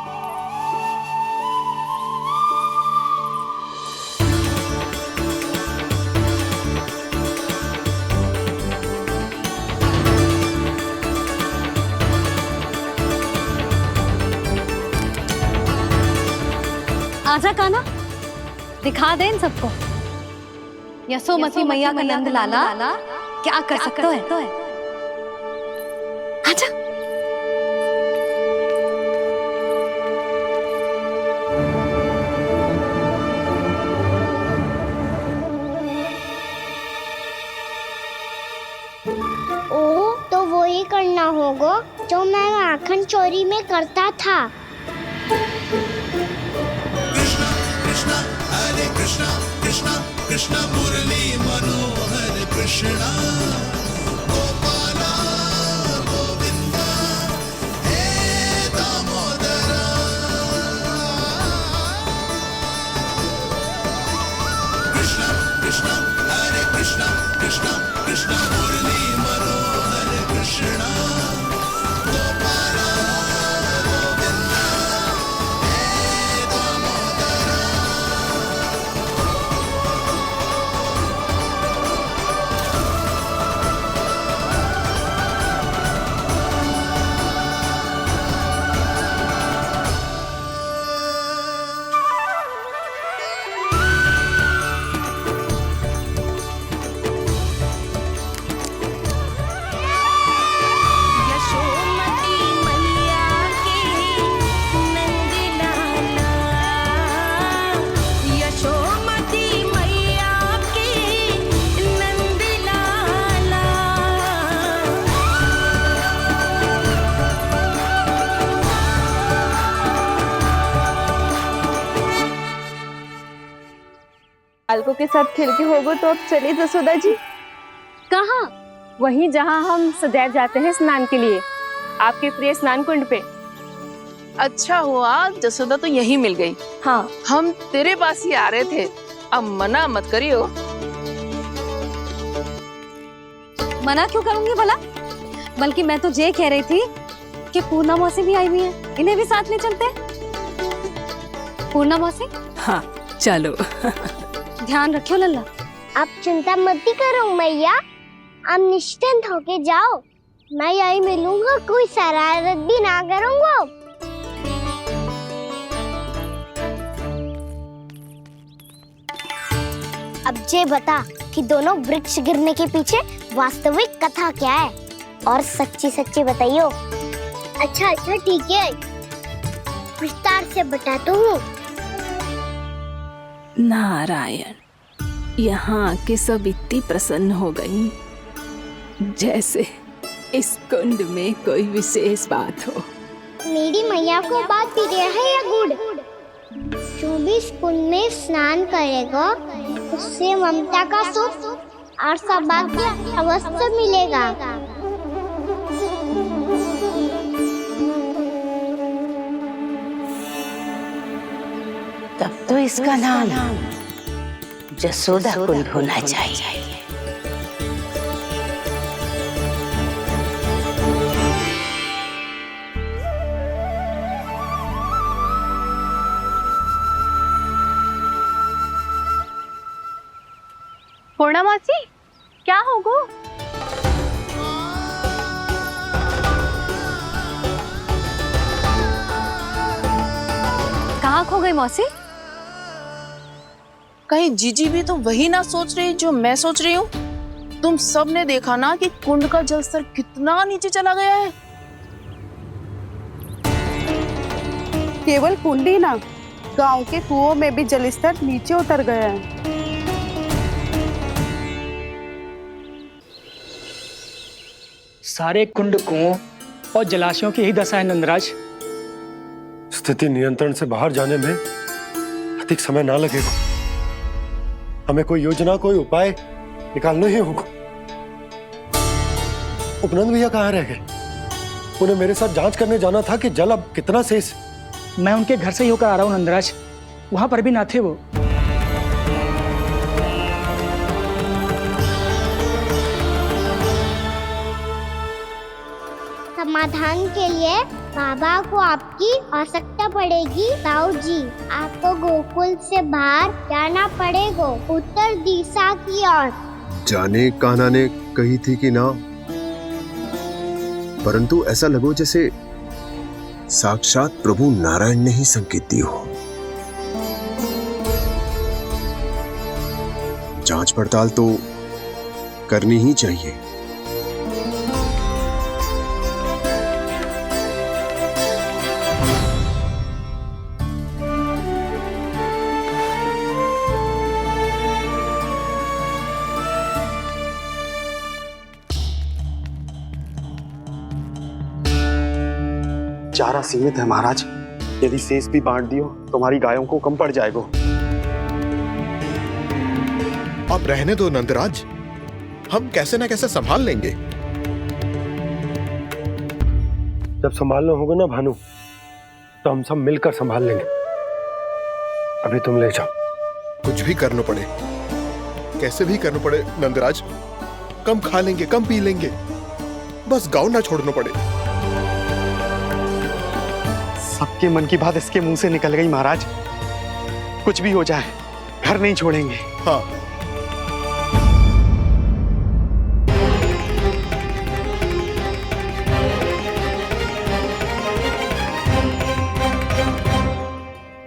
आजा कान्हा, दिखा दे इन सबको यशोमती मैया का नंद लाला क्या कर सकता है। आजा। ओ, तो वो ही करना होगा जो मैं माखन चोरी में करता था। कृष्णा कृष्णा कृष्णा मुरली मनोहर कृष्णा गोपाला गोविंदा हे दामोदरा। कृष्णा कृष्णा हरे कृष्णा कृष्णा कृष्णा मुरली मनोहर कृष्णा गोपाला गोविंदा हे दामोदरा। यशोमती मैया के नंद लाला, यशोमती मैया के नंद लाला। बालकों के साथ खेल के होगो तो अब चलिए जसोदा जी। कहाँ? वहीं जहाँ हम सदैव जाते हैं स्नान के लिए, आपके प्रिय स्नान कुंड पे। अच्छा हुआ जसोदा तो यहीं मिल गई। हाँ, हम तेरे पास ही आ रहे थे, अब मना मत करियो। मना क्यों करूंगी भला? बल्कि मैं तो ये कह रही थी कि पूर्णा मौसी भी आई हुई है, इन्हें भी साथ ले चलते हैं। पूर्णा मौसी, हाँ चलो। ध्यान रखियो लल्ला। आप चिंता मत करो मैया, आप निश्चिंत होके जाओ, मैं यही मिलूंगा, कोई शरारत भी ना करूंगा। अब ये बता कि दोनों वृक्ष गिरने के पीछे वास्तविक कथा क्या है, और सच्ची सच्ची बताइयो। अच्छा अच्छा ठीक है, विस्तार से बताता हूँ। नारायण, यहाँ के सब इतनी प्रसन्न हो गई जैसे इस कुंड में कोई विशेष बात हो। मेरी मैया को बात प्रिय है या गुड़? जो भी इस कुंड में स्नान करेगा उससे ममता का सुख और सौभाग्य अवश्य मिलेगा। तब तो इसका नाम जसोदा कुंड होना चाहिए। पूर्णा मासी, क्या होगो? कहाँ खो गई मौसी? कहीं जीजी भी तो वही ना सोच रही जो मैं सोच रही हूँ? तुम सब ने देखा ना कि कुंड का जलस्तर कितना नीचे चला गया है। केवल कुंड ही ना, गांव के कुओं में भी जलस्तर नीचे उतर गया है। सारे कुंड कुओं और जलाशयों की ही दशा है नंदराज। स्थिति नियंत्रण से बाहर जाने में अधिक समय ना लगेगा। हमें कोई योजना, कोई उपाय निकालना ही होगा। उपनंद भैया कहाँ रह गए? उन्हें मेरे साथ जांच करने जाना था कि जल अब कितना शेष। मैं उनके घर से ही होकर आ रहा हूँ नंदराज, वहां पर भी ना थे वो। समाधान के लिए बाबा को आपकी आवश्यकता पड़ेगी। ताऊ जी, आपको गोकुल से बाहर जाना पड़ेगा, उत्तर दिशा की ओर। जाने कान्हा ने कही थी कि ना, परंतु ऐसा लगो जैसे साक्षात प्रभु नारायण ने ही संकेत दी हो। जांच पड़ताल तो करनी ही चाहिए। चारा सीमित है महाराज, यदि शेष भी बांट दियो तो हमारी गायों को कम पड़ जाएगा। अब रहने दो नंदराज, हम कैसे न कैसे संभाल लेंगे। जब संभालना होगा ना भानु, तो हम सब मिलकर संभाल लेंगे। अभी तुम ले जाओ। कुछ भी करना पड़े, कैसे भी करना पड़े नंदराज, कम खा लेंगे, कम पी लेंगे, बस गाँव ना छोड़ना पड़े। सबके मन की बात इसके मुंह से निकल गई महाराज। कुछ भी हो जाए, घर नहीं छोड़ेंगे। हाँ।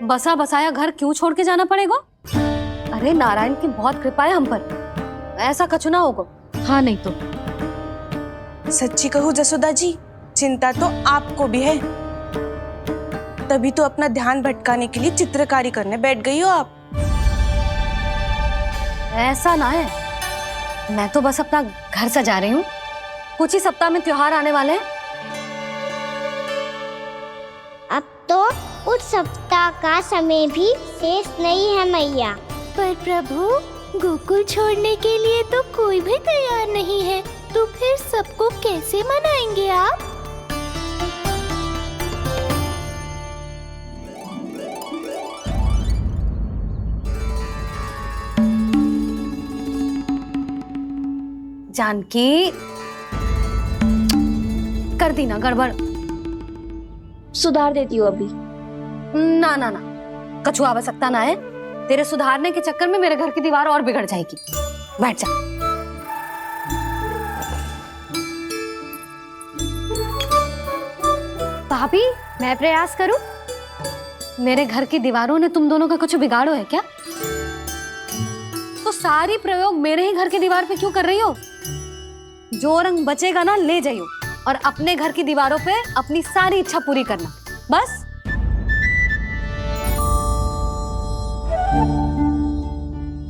बसा बसाया घर क्यों छोड़ के जाना पड़ेगा? अरे नारायण की बहुत कृपा है हम पर, ऐसा कछु ना होगा। हाँ नहीं तो सच्ची कहूँ जसोदा जी, चिंता तो आपको भी है, तभी तो अपना ध्यान भटकाने के लिए चित्रकारी करने बैठ गई हो आप। ऐसा ना है, मैं तो बस अपना घर सजा रही हूँ। कुछ ही सप्ताह में त्योहार आने वाले हैं। अब तो कुछ सप्ताह का समय भी शेष नहीं है मैया। पर प्रभु, गोकुल छोड़ने के लिए तो कोई भी तैयार नहीं है, तो फिर सबको कैसे मनाएंगे आप? जानकी, कर दी ना गड़बड़। सुधार देती हूँ अभी। ना ना ना, कछु आवश्यकता ना है। तेरे सुधारने के चक्कर में मेरे घर की दीवार और बिगड़ जाएगी। बैठ जा। भाभी, मैं प्रयास करूं? मेरे घर की दीवारों ने तुम दोनों का कुछ बिगाड़ो है क्या? तो सारी प्रयोग मेरे ही घर की दीवार पे क्यों कर रही हो? जो रंग बचेगा ना ले जाइयो, और अपने घर की दीवारों पे अपनी सारी इच्छा पूरी करना, बस।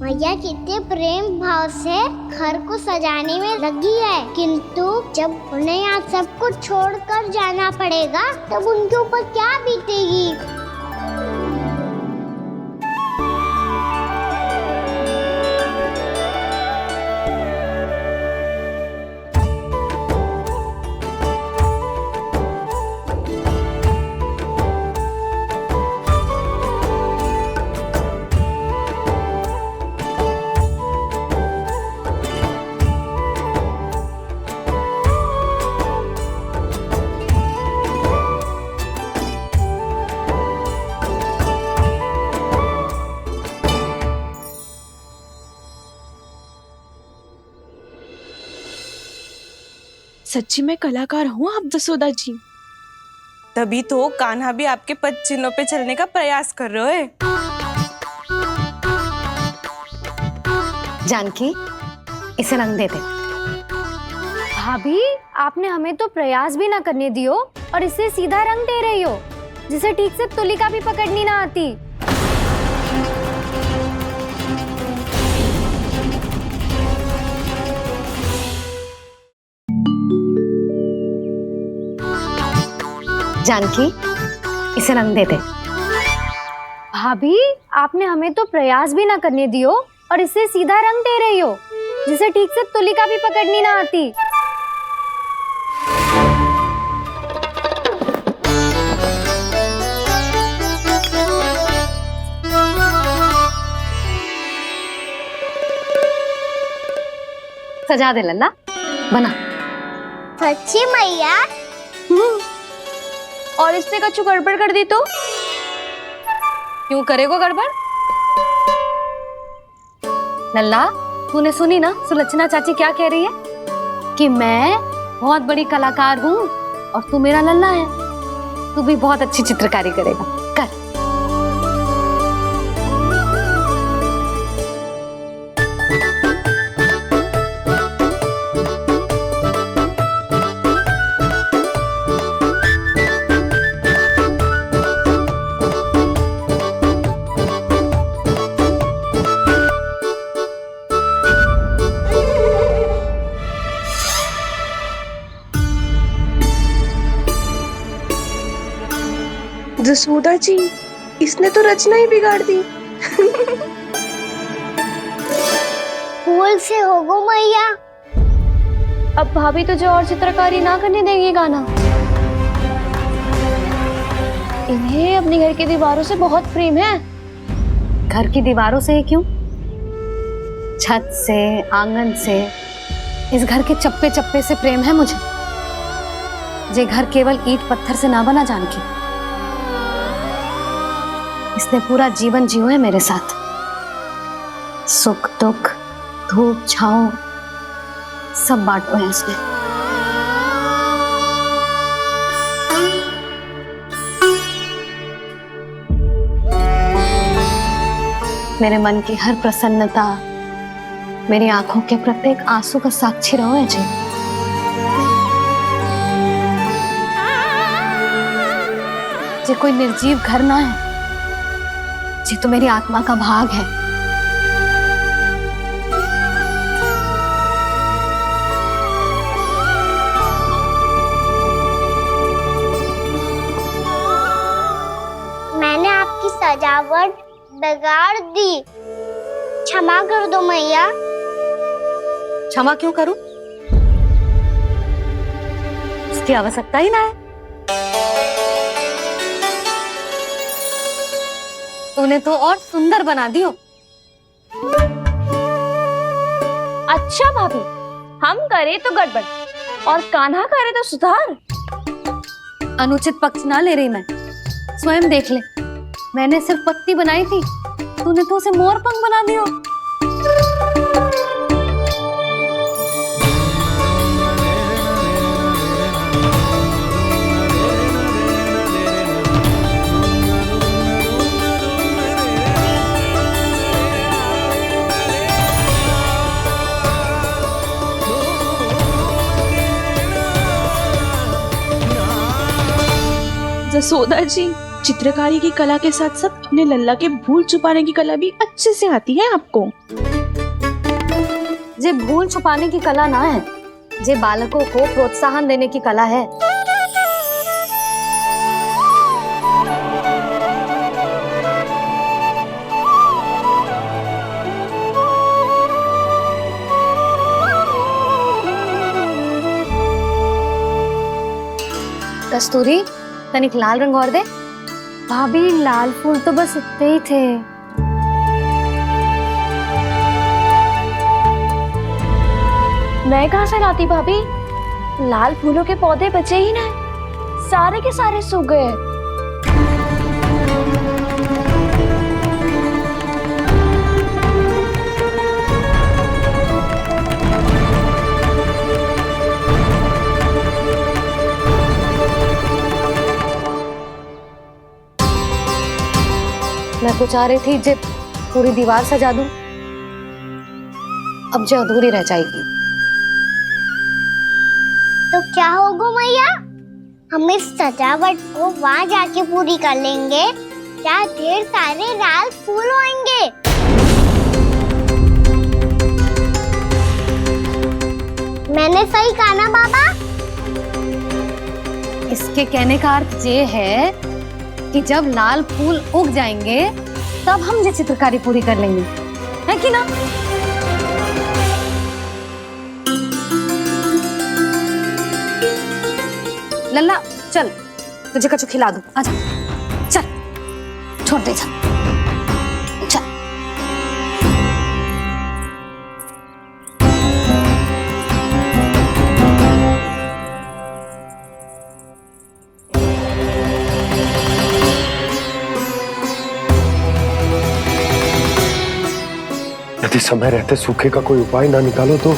मैया कितने प्रेम भाव से घर को सजाने में लगी है, किंतु जब उन्हें यहाँ सब कुछ छोड़कर जाना पड़ेगा तब उनके ऊपर क्या बीतेगी। सच्ची में कलाकार हूँ आप जसोदा जी। तभी तो कान्हा भी आपके पद चिन्हों पे चलने का प्रयास कर रहे है। जानकी, इसे रंग दे दे। भाभी, आपने हमें तो प्रयास भी ना करने दियो और इसे सीधा रंग दे रही हो, जिसे ठीक से तुलिका भी पकड़नी ना आती। जानकी, इसे रंग दे दे। भाभी, आपने हमें तो प्रयास भी ना करने दियो और इसे सीधा रंग दे रही हो, जिसे ठीक से तुलिका भी पकड़नी ना आती। सजा दे लल्ला, बना। सच्ची मैया? और इसने कछु गड़बड़ कर दी तो? क्यों करेगो गड़बड़? लल्ला, तूने सुनी ना सुलक्षणा चाची क्या कह रही है? कि मैं बहुत बड़ी कलाकार हूँ और तू मेरा लल्ला है। तू भी बहुत अच्छी चित्रकारी करेगा, कर। जसोदा जी, इसने तो रचना ही बिगाड़ दी। फूल से होगो मैया। अब भाभी तुझे और चित्रकारी ना करने देंगे गाना। इन्हें अपने घर की दीवारों से बहुत प्रेम है। घर की दीवारों से क्यों? छत से, आंगन से, इस घर के चप्पे चप्पे से प्रेम है मुझे। ये घर केवल ईंट पत्थर से ना बना जानकी। इसने पूरा जीवन जियो है मेरे साथ। सुख दुख, धूप छांव सब बांटो है इसने। मेरे मन की हर प्रसन्नता, मेरी आंखों के प्रत्येक आंसू का साक्षी रहो है जी। ये कोई निर्जीव घर ना है, ये तो मेरी आत्मा का भाग है। मैंने आपकी सजावट बिगाड़ दी, क्षमा कर दो मैया। क्षमा क्यों करूं? इसकी आवश्यकता ही ना है। तूने तो और सुंदर बना दियो। अच्छा भाभी, हम करे तो गड़बड़ और कान्हा करे तो सुधार। अनुचित पक्ष ना ले रही मैं, स्वयं देख ले। मैंने सिर्फ पत्ती बनाई थी, तूने तो उसे मोर पंख बना दियो। जसोदा जी, चित्रकारी की कला के साथ साथ अपने लल्ला के भूल छुपाने की कला भी अच्छे से आती है आपको। ये भूल छुपाने की कला ना है, ये बालकों को प्रोत्साहन देने की कला है। कस्तूरी, तनिक लाल रंग और दे। भाभी, लाल फूल तो बस इतने ही थे। मैं कहाँ से लाती भाभी? लाल फूलों के पौधे बचे ही ना, सारे के सारे सूख गए। तो चाह रही थी जे पूरी दीवार सजा दूं, अब जो अधूरी रह जाएगी। तो क्या होगा मैया, हम इस सजावट को वहाँ जाके पूरी कर लेंगे जहाँ ढेर सारे लाल फूल होंगे। मैंने सही कहा ना बाबा? इसके कहने का अर्थ ये है कि जब लाल फूल उग जाएंगे तब हम ये चित्रकारी पूरी कर लेंगे, है कि ना? लल्ला चल, तुझे कछु खिला दूं, आजा, चल, छोड़ दे, चल। यदि समय रहते सूखे का कोई उपाय ना निकालो तो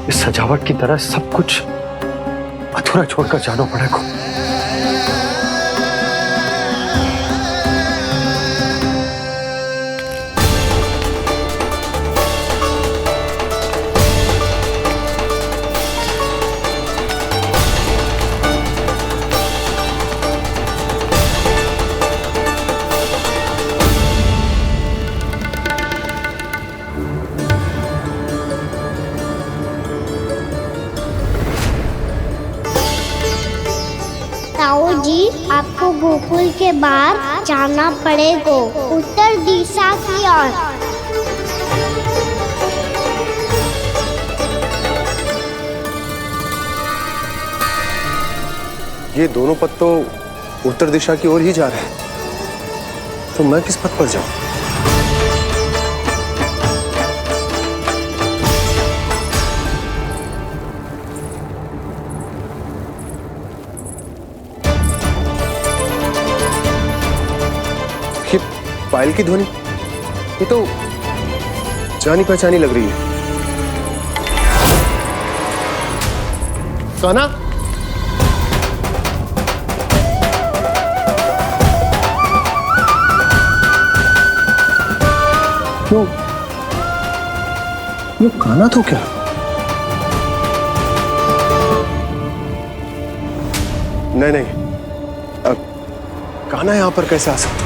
इस सजावट की तरह सब कुछ अधूरा छोड़कर जाना पड़ेगा। ताऊ जी, आपको गोकुल के बाहर जाना पड़ेगा, उत्तर दिशा की ओर। ये दोनों पथ तो उत्तर दिशा की ओर ही जा रहे हैं, तो मैं किस पथ पर जाऊं? पायल की ध्वनि, ये तो जानी पहचानी लग रही है। कान्हा, वो कान्हा तो क्या? नहीं, अब कान्हा यहां पर कैसे आ सकता?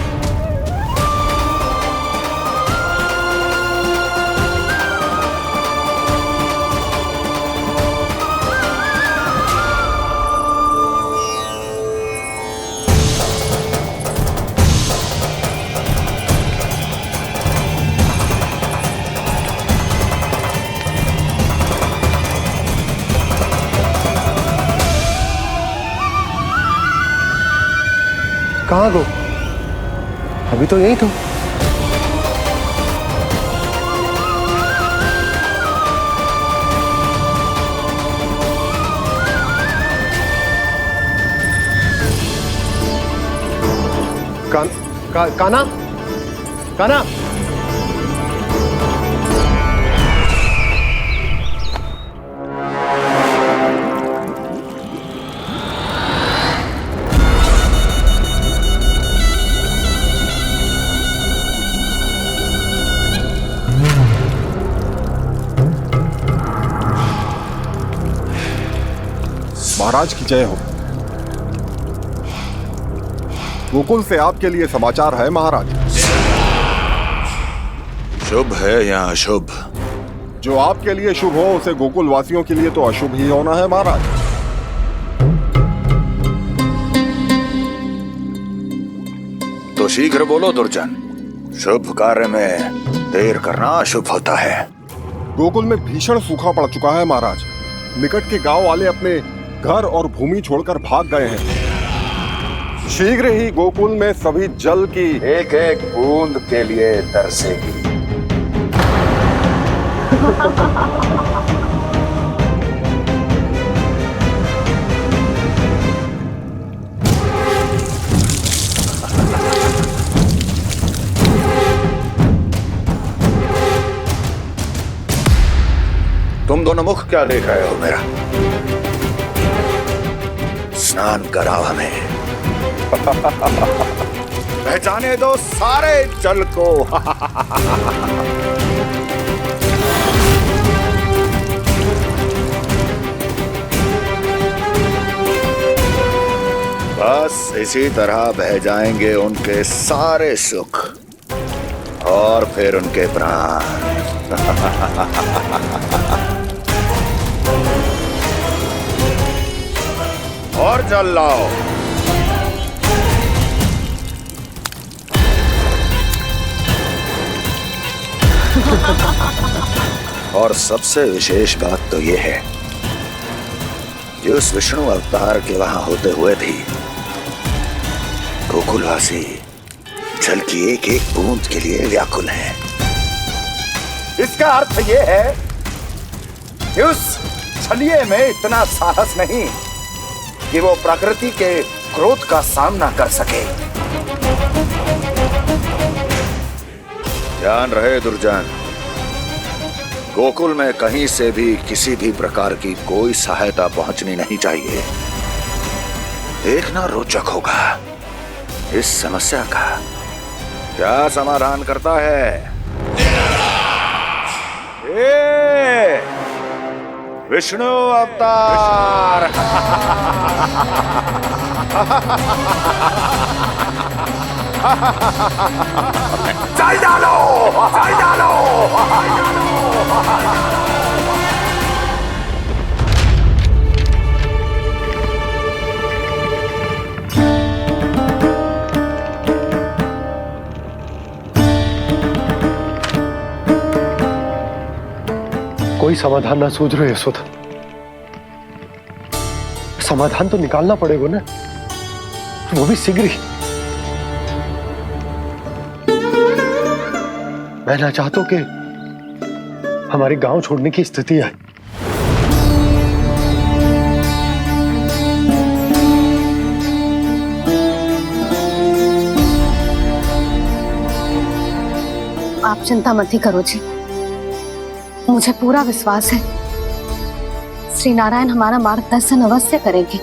कहाँ गो? अभी तो यही तो। कान्हा, कान्हा, महाराज की जय हो। गोकुल से आपके लिए समाचार है महाराज। शुभ है या अशुभ? जो आपके लिए शुभ हो उसे गोकुल वासियों के लिए तो अशुभ ही होना है महाराज। तो शीघ्र बोलो दुर्जन, शुभ कार्य में देर करना अशुभ होता है। गोकुल में भीषण सूखा पड़ चुका है महाराज। निकट के गांव वाले अपने घर और भूमि छोड़कर भाग गए हैं। शीघ्र ही गोकुल में सभी जल की एक एक बूंद के लिए तरसेगी। तुम दोनों मुख क्या देख रहे हो मेरा? स्नान कराओ हमें। पहचाने दो सारे जल को। बस इसी तरह बह जाएंगे उनके सारे सुख और फिर उनके प्राण। और जल लाओ। और सबसे विशेष बात तो ये है कि उस विष्णु अवतार के वहां होते हुए भी गोकुलवासी जल की एक एक बूंद के लिए व्याकुल हैं। इसका अर्थ ये है कि उस छलिए में इतना साहस नहीं कि वो प्रकृति के क्रोध का सामना कर सके। ध्यान रहे दुर्जन, गोकुल में कहीं से भी किसी भी प्रकार की कोई सहायता पहुंचनी नहीं चाहिए। देखना रोचक होगा इस समस्या का क्या समाधान करता है। ए, विष्णु अवतार। चल डालो, चल डालो। कोई समाधान ना सूझ रहे यशोदा। समाधान तो निकालना पड़ेगा ना, वो भी शीघ्र ही। मैं ना चाहता कि हमारे गांव छोड़ने की स्थिति आए। आप चिंता मत ही करो जी, मुझे पूरा विश्वास है श्री नारायण हमारा मार्गदर्शन अवश्य करेंगे।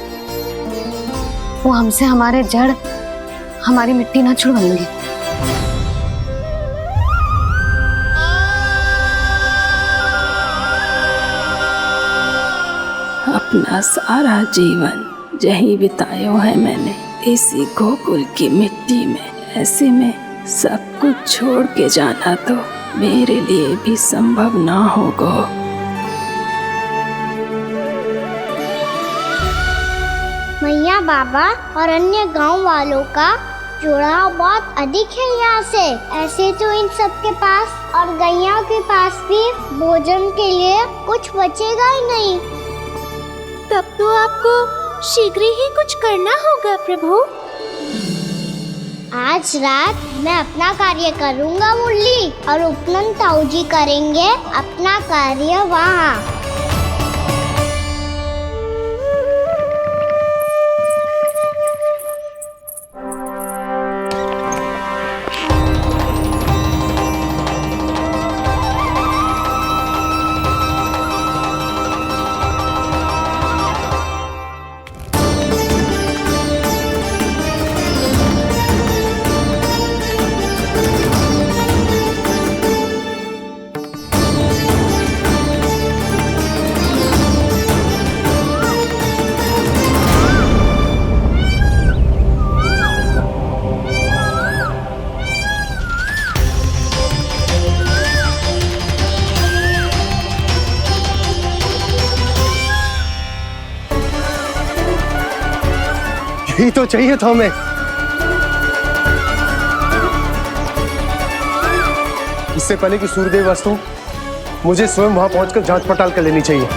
वो हमसे हमारे जड़, हमारी मिट्टी ना छुड़वाएंगे। अपना सारा जीवन यही बिताया है मैंने, इसी गोकुल की मिट्टी में। ऐसे में सब कुछ छोड़ के जाना तो मेरे लिए भी संभव ना होगा। मैया बाबा और अन्य गांव वालों का जुड़ाव बहुत अधिक है यहाँ से। ऐसे तो इन सब के पास और गैया के पास भी भोजन के लिए कुछ बचेगा ही नहीं। तब तो आपको शीघ्र ही कुछ करना होगा प्रभु। आज रात मैं अपना कार्य करूँगा मुरली, और उपनंद ताऊ जी करेंगे अपना कार्य वहाँ। यही तो चाहिए था हमें। इससे पहले कि सूर्यदेव अस्तु, मुझे स्वयं वहां पहुंचकर जांच पड़ताल कर लेनी चाहिए।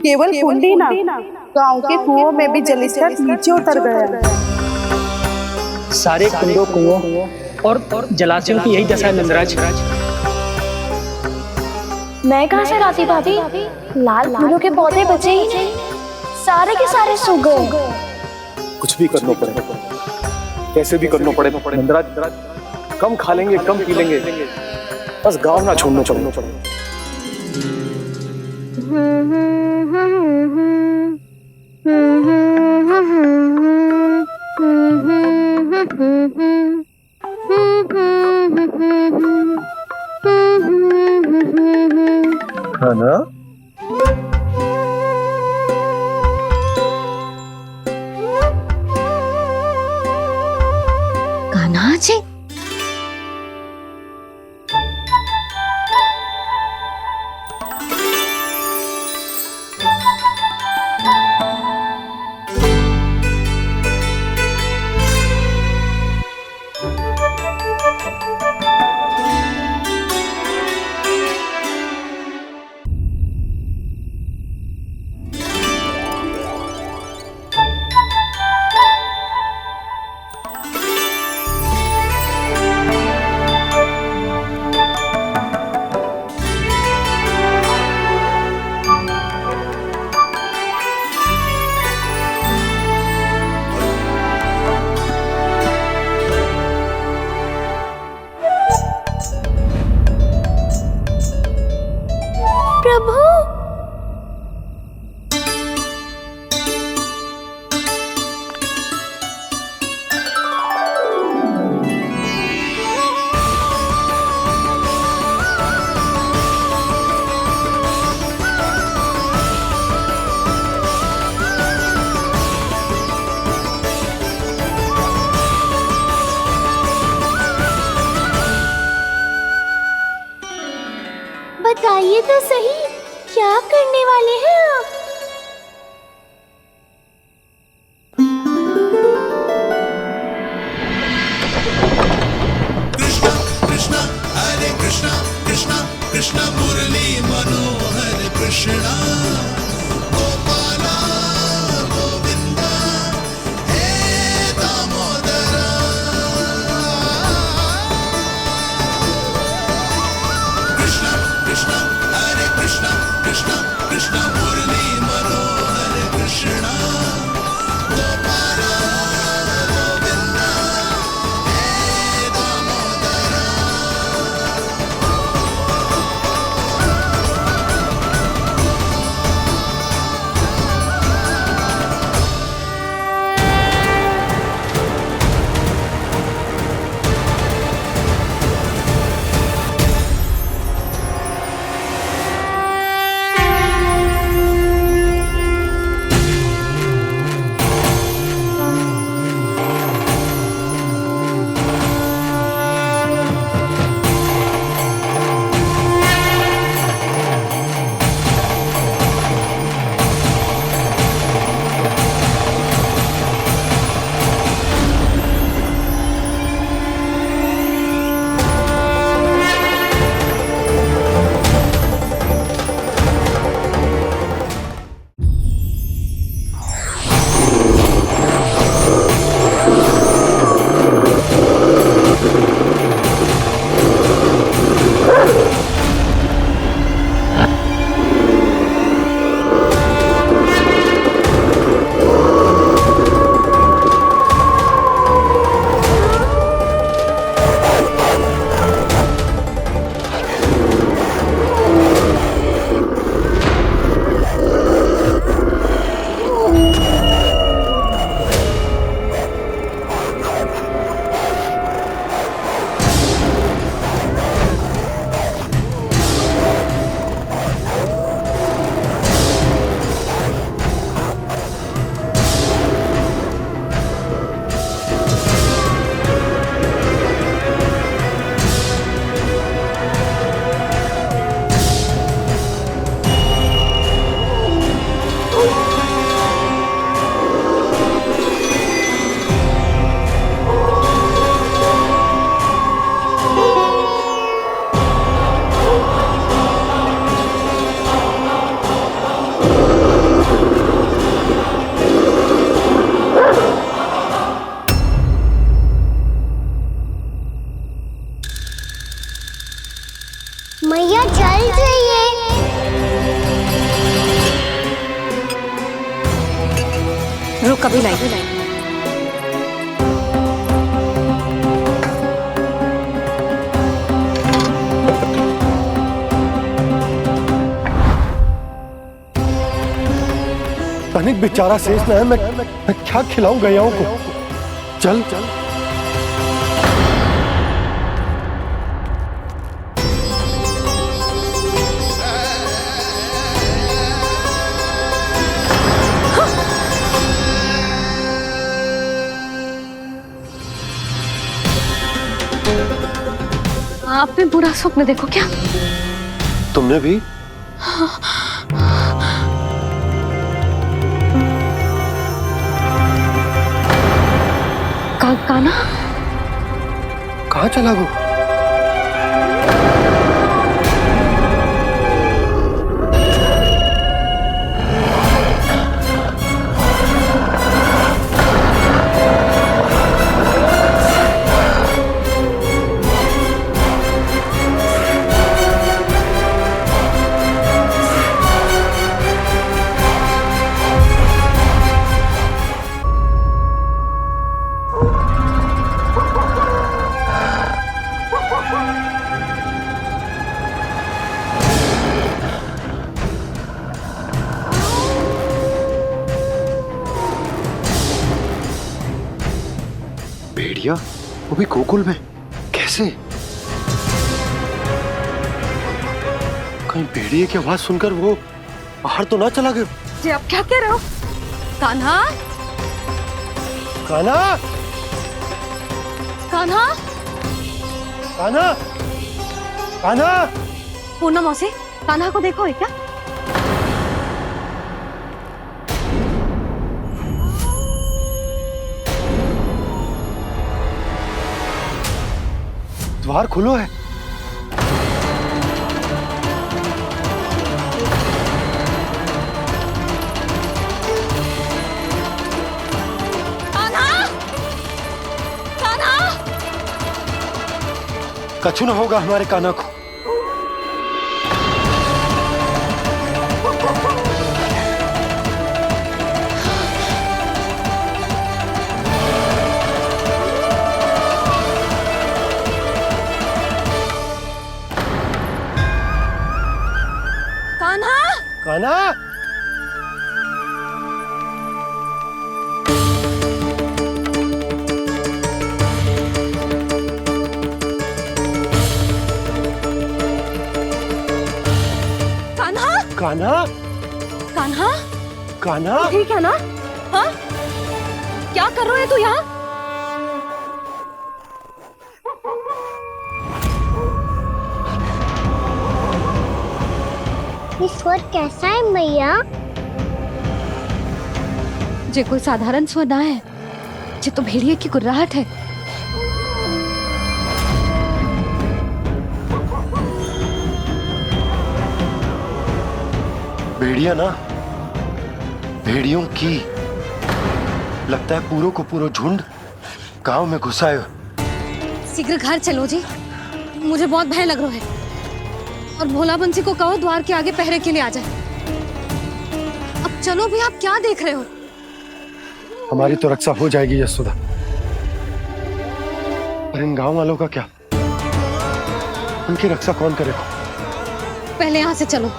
केवल कुंडी ना, गांव के कुओं में भी जल स्तर नीचे उतर गया। सारे कुंडों, कुओं और जलाशयों की यही दशा है नंदराज। मैं कहाँ से लाती भाभी? लाल फूलों के पौधे बचे ही नहीं। सारे के सारे सो गए। कुछ भी करना पड़े, कैसे भी करना पड़े नंदराज, कम खा लेंगे, कम पी लेंगे, बस गांव ना छोड़ना चाहिए। है ना? कान्हा जी, प्रभु, बताइए तो सही, क्या करने वाले हैं आप? कृष्णा हरे कृष्णा, कृष्णा कृष्णा मुरली मनोहर कृष्णा, गोपाला गोविंदा हे दामोदरा। कृष्णा कृष्णा हरे कृष्णा, कृष्णा कृष्णा मुरली अभी लाई। तनिक बेचारा शेष न है, मैं क्या खिलाऊं गयाओं को। चल चल आपने बुरा स्वप्न देखो क्या? तुमने भी? कान्हा कहाँ चला वो? भेड़िया वो भी गोकुल में कैसे? कहीं भेड़िए की आवाज सुनकर वो बाहर तो ना चला गया? जी आप क्या कह रहे हो? कान्हा, कान्हा, कान्हा, कान्हा, कान्हा। पूनम मौसी, कान्हा को देखो है क्या? द्वार खुलो है। कान्हा, कान्हा, कछु न होगा हमारे कान्हा को। कान्हा, कान्हा, कान्हा, कान्हा, कान्हा, ठीक है ना? हाँ, क्या कर रहे हो तू यहाँ? ये स्वर कैसा है मैया? जे कोई साधारण स्वर ना है, जे तो भेड़िए की गुर्राहट है। भेड़िया ना, भेड़ियों की लगता है पूरों को पूरा झुंड गांव में घुसा है। शीघ्र घर चलो जी, मुझे बहुत भय लग रहा है। और भोला बंसी को कहो द्वार के आगे पहरे के लिए आ जाए। अब चलो भी, आप क्या देख रहे हो? हमारी तो रक्षा हो जाएगी यशोदा, पर इन गांव वालों का क्या? उनकी रक्षा कौन करेगा? पहले यहाँ से चलो।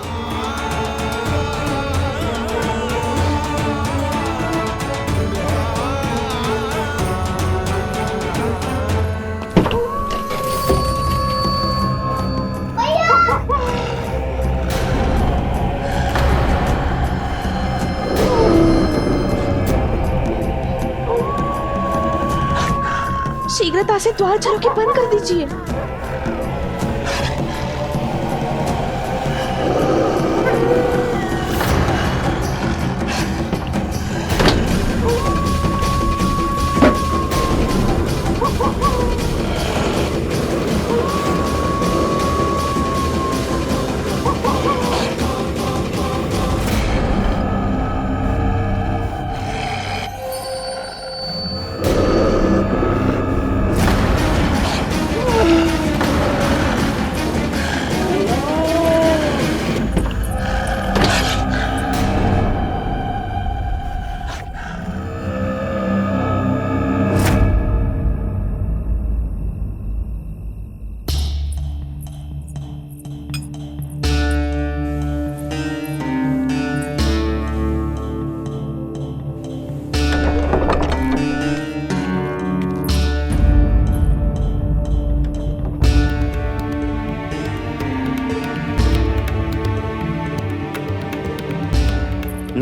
शीघ्रता से द्वार चारों के बंद कर दीजिए।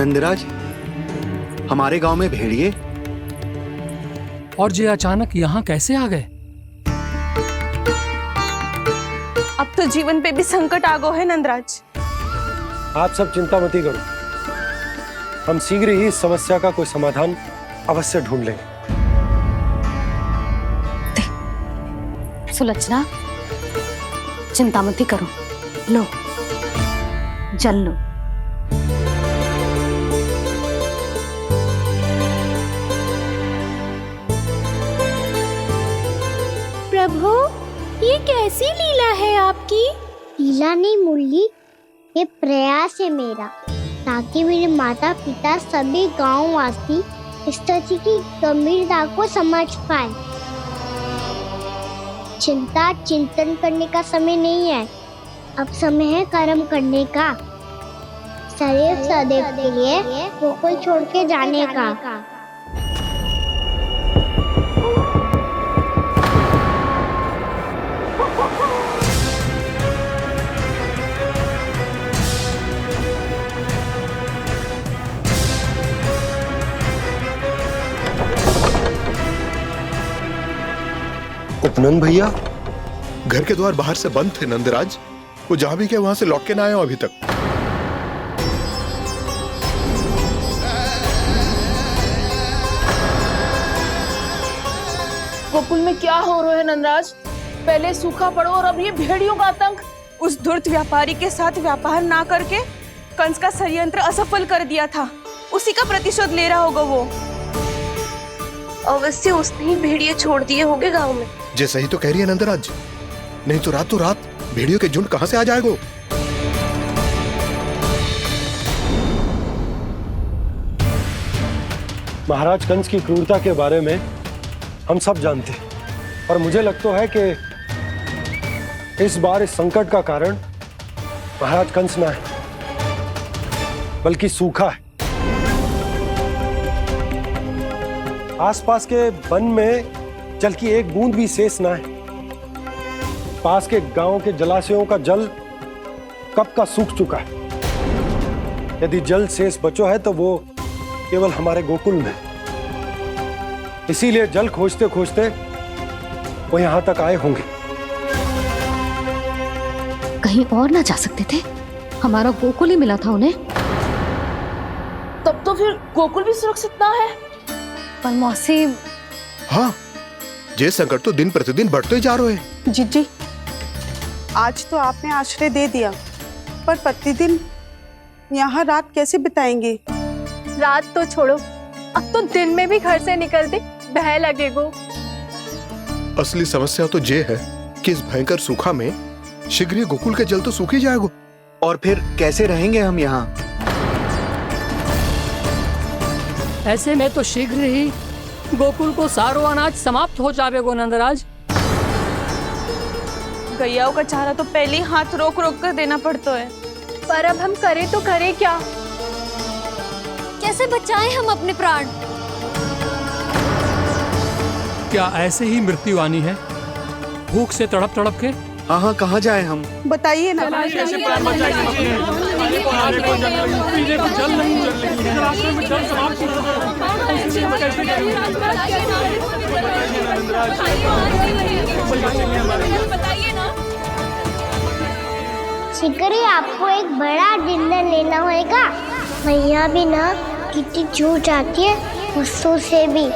नंदराज, हमारे गांव में भेड़िए और ये अचानक यहाँ कैसे आ गए? अब तो जीवन पे भी संकट आ गो है नंदराज। आप सब चिंता मत करो, हम शीघ्र ही इस समस्या का कोई समाधान अवश्य ढूंढ लेंगे। सुलोचना, चिंता मत करो, लो जल लो। प्रभु, ये कैसी लीला है आपकी? लीला नहीं मुरली, ये प्रयास है मेरा, ताकि मेरे माता पिता सभी गांव वासी इस स्थिति की गंभीरता को समझ पाए। चिंता चिंतन करने का समय नहीं है, अब समय है कर्म करने का, सदैव सदैव के लिए गोकुल छोड़ के जाने का। उपनंद भैया, घर के द्वार बाहर से बंद थे नंदराज, वो जहां भी गए वहां से लौट के ना आए हो अभी तक। गोकुल में क्या हो रहा है नंदराज? पहले सूखा पड़ो और अब ये भेड़ियों का आतंक। उस धूर्त व्यापारी के साथ व्यापार ना करके कंस का षड्यंत्र असफल कर दिया था, उसी का प्रतिशोध ले रहा होगा वो। अवश्य उसने ही भेड़िए छोड़ दिए होंगे गांव में। जैसे ही तो कह रही है नंदराज, नहीं तो रात भेड़ियों के झुंड कहां से आ जाएगा? महाराज कंस की क्रूरता के बारे में हम सब जानते हैं, और मुझे लगता है कि इस बार इस संकट का कारण महाराज कंस ना है, बल्कि सूखा है। आसपास के वन में जल की एक बूंद भी शेष ना है। पास के गांव के जलाशयों का जल कब का सूख चुका है। यदि जल शेष बचो है तो वो केवल हमारे गोकुल में। इसीलिए जल खोजते खोजते वो यहां तक आए होंगे। कहीं और ना जा सकते थे? हमारा गोकुल ही मिला था उन्हें। तब तो फिर गोकुल भी सुरक्षित ना है। पर मौसी, हाँ, ये संकट तो दिन प्रतिदिन बढ़ते जा रहे हैं। जीजी, आज तो आपने आश्रय दे दिया, पर प्रतिदिन यहाँ रात कैसे बिताएंगे? रात तो छोड़ो, अब तो दिन में भी घर से निकलते भय लगेगो। असली समस्या तो ये है कि इस भयंकर सूखा में शीघ्र ही गोकुल के जल तो सूख ही जाएगा। और फिर कैसे रहेंगे हम यहाँ? ऐसे में तो शीघ्र ही गोकुल को सारो अनाज समाप्त हो जाएगो नंदराज। गैयाओं का चारा तो पहले ही हाथ रोक रोक कर देना पड़ता है। पर अब हम करें तो करें क्या? कैसे बचाएं हम अपने प्राण? क्या ऐसे ही मृत्यु आनी है, भूख से तड़प तड़प के? हाँ, कहाँ जाए हम? बताइए ना। कैसे प्राण बचाएंगे? पीने को जल नहीं, रास्ते में जल समाप्त हो शीघ्र ही आपको एक बड़ा डिनर लेना होगा। मैया भी ना कितनी जूझ जाती है गुस्सों से भी।